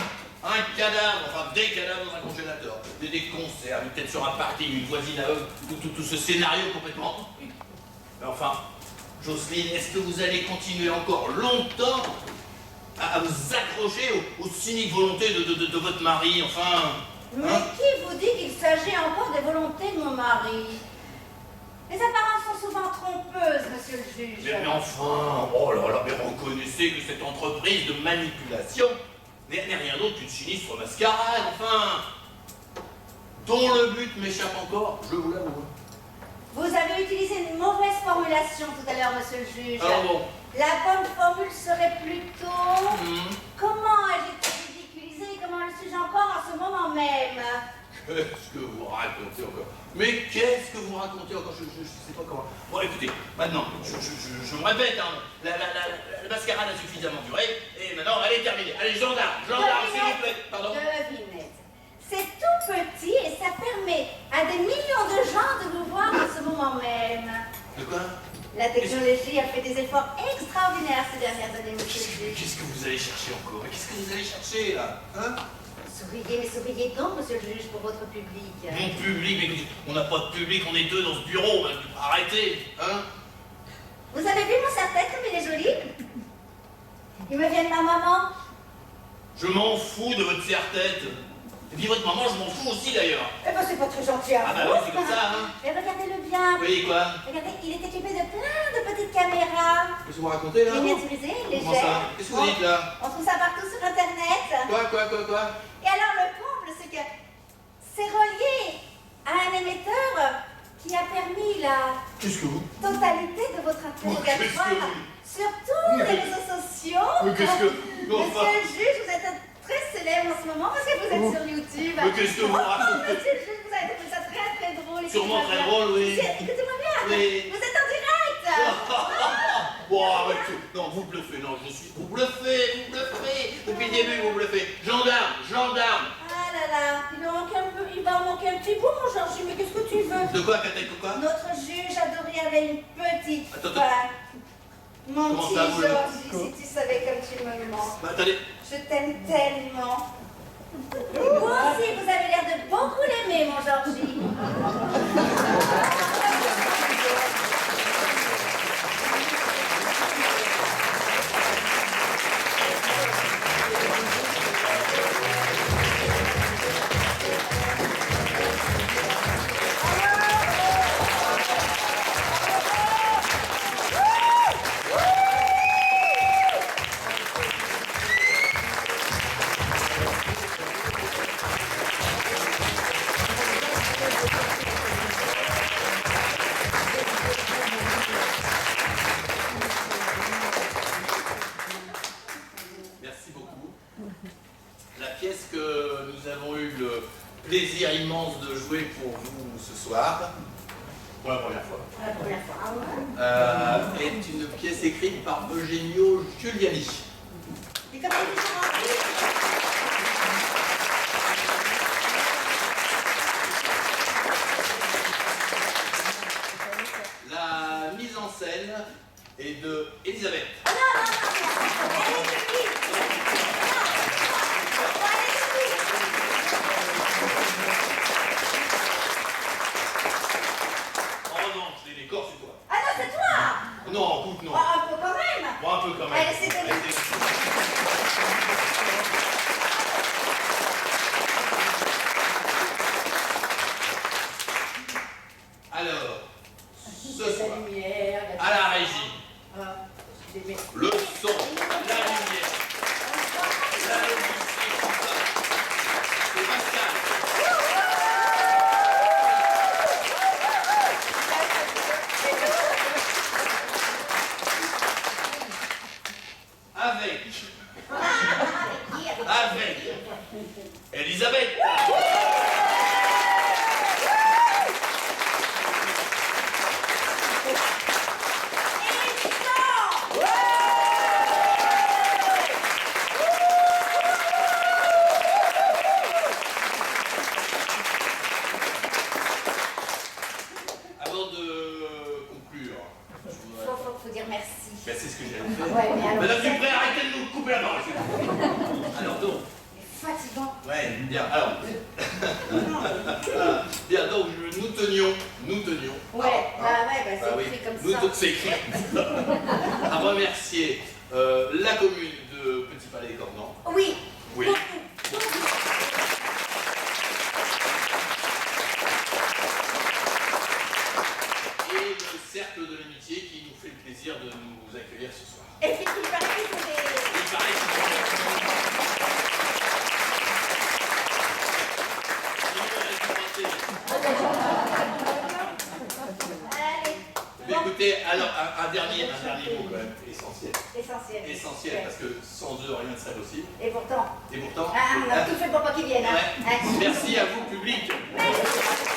Un cadavre, enfin des cadavres dans un congélateur, des concerts, peut-être sur un parking, une voisine à eux, tout ce scénario complètement. Mais enfin, Jocelyne, est-ce que vous allez continuer encore longtemps à vous accrocher aux cyniques volontés de votre mari, enfin? Mais hein? qui vous dit qu'il s'agit encore des volontés de mon mari? Les apparences sont souvent trompeuses, monsieur le juge. Mais enfin, oh là là, mais reconnaissez que cette entreprise de manipulation n'est rien d'autre qu'une sinistre mascarade, enfin, dont le but m'échappe encore, je vous l'avoue. Vous avez utilisé une mauvaise formulation tout à l'heure, monsieur le juge. Alors bon. La bonne formule serait plutôt... Comment ai-je été ridiculisé et comment le suis-je encore en ce moment même? Qu'est-ce que vous racontez encore? Mais qu'est-ce que vous racontez encore? Je sais pas comment. Bon, écoutez, maintenant, je me répète, hein, la mascarade a suffisamment duré, et maintenant, elle est terminée. Allez, gendarme, s'il vous plaît. Pardon? Devinette. C'est tout petit et ça permet à des millions de gens de vous voir en ce moment même. De quoi? La technologie a fait des efforts extraordinaires ces dernières années, monsieur le juge. Qu'est-ce que vous allez chercher encore? Qu'est-ce que vous allez chercher, là? Hein? Souriez, mais souriez donc, monsieur le juge, pour votre public. Mon public, mais écoutez, on n'a pas de public, on est deux dans ce bureau, arrêtez, hein? Vous avez vu mon serre-tête comme il est joli? Il me vient de ma maman. Je m'en fous de votre serre-tête. Et puis votre maman, je m'en fous aussi d'ailleurs. Eh ben, c'est pas très gentil à Ah bah vous. oui, c'est comme ça, hein? Mais regardez-le bien. Oui, quoi? Regardez, il est équipé de plein de petites caméras. Qu'est-ce que vous racontez, là? Miniaturisées, Comment légères. ça? Qu'est-ce que vous dites, là? On trouve ça partout sur Internet. Quoi? Et alors, le comble, c'est que c'est relié à un émetteur qui a permis la Qu'est-ce que vous? totalité de votre interrogatoire sur tous les réseaux sociaux. Mais qu'est-ce que... Monsieur le juge, vous êtes très célèbre en ce moment parce que vous êtes sur YouTube. Mais qu'est-ce que vous racontez? Monsieur le juge, vous avez trouvé ça très drôle. Sûrement très drôle, oui. Écoutez-moi bien. Oui. Vous êtes en direct. Bon, arrêtez. Non, vous bluffez, non, vous bluffez. Depuis le début, vous bluffez. Gendarme. Ah là là, il va en manquer un petit bout, mon Georges, mais qu'est-ce que tu veux? De quoi, Katek, quoi? Notre juge adoré avait une petite Attends. femme. Mon Comment petit ça, vous Georges, si tu savais comme tu me manques. Bah, attendez. Je t'aime tellement. Vous aussi, vous avez l'air de beaucoup l'aimer, mon Georgie. Merci beaucoup. La pièce que nous avons eu le plaisir immense de jouer pour vous ce soir, pour la première fois, La première fois, est une pièce écrite par Eugenio Giuliani. Et comme elle est La mise en scène est de Elisabeth. Ah non, elle est jolie. En revanche, les décors, c'est toi. Ah non, c'est toi. Non, écoute, non. Un peu quand même. Bon, un peu quand même. Allez, c'est Allez, c'est- Elisabeth. Avant de conclure, faut dire merci. ben, c'est ce que j'allais faire. Ouais, mais alors, Madame Dupré, arrêtez de nous couper la parole. Alors donc. Fatigant. Ouais, bien. Alors. Bien, donc nous tenions. Ouais, c'est oui. écrit comme Nous ça. c'est écrit comme ça. À remercier la commune de Petit Palais des Cordons. Oui. Oui. Et le cercle de l'amitié qui nous fait le plaisir de nous accueillir ce soir. Et puis il paraît que c'est des... Il paraît qu'ils Allez. Mais écoutez, alors un dernier mot quand même, essentiel, Essentiel. parce que sans eux rien ne serait possible. Et pourtant, Et pourtant, on a tout fait pour pas qu'ils viennent. Hein. ouais. Merci à vous public. Merci.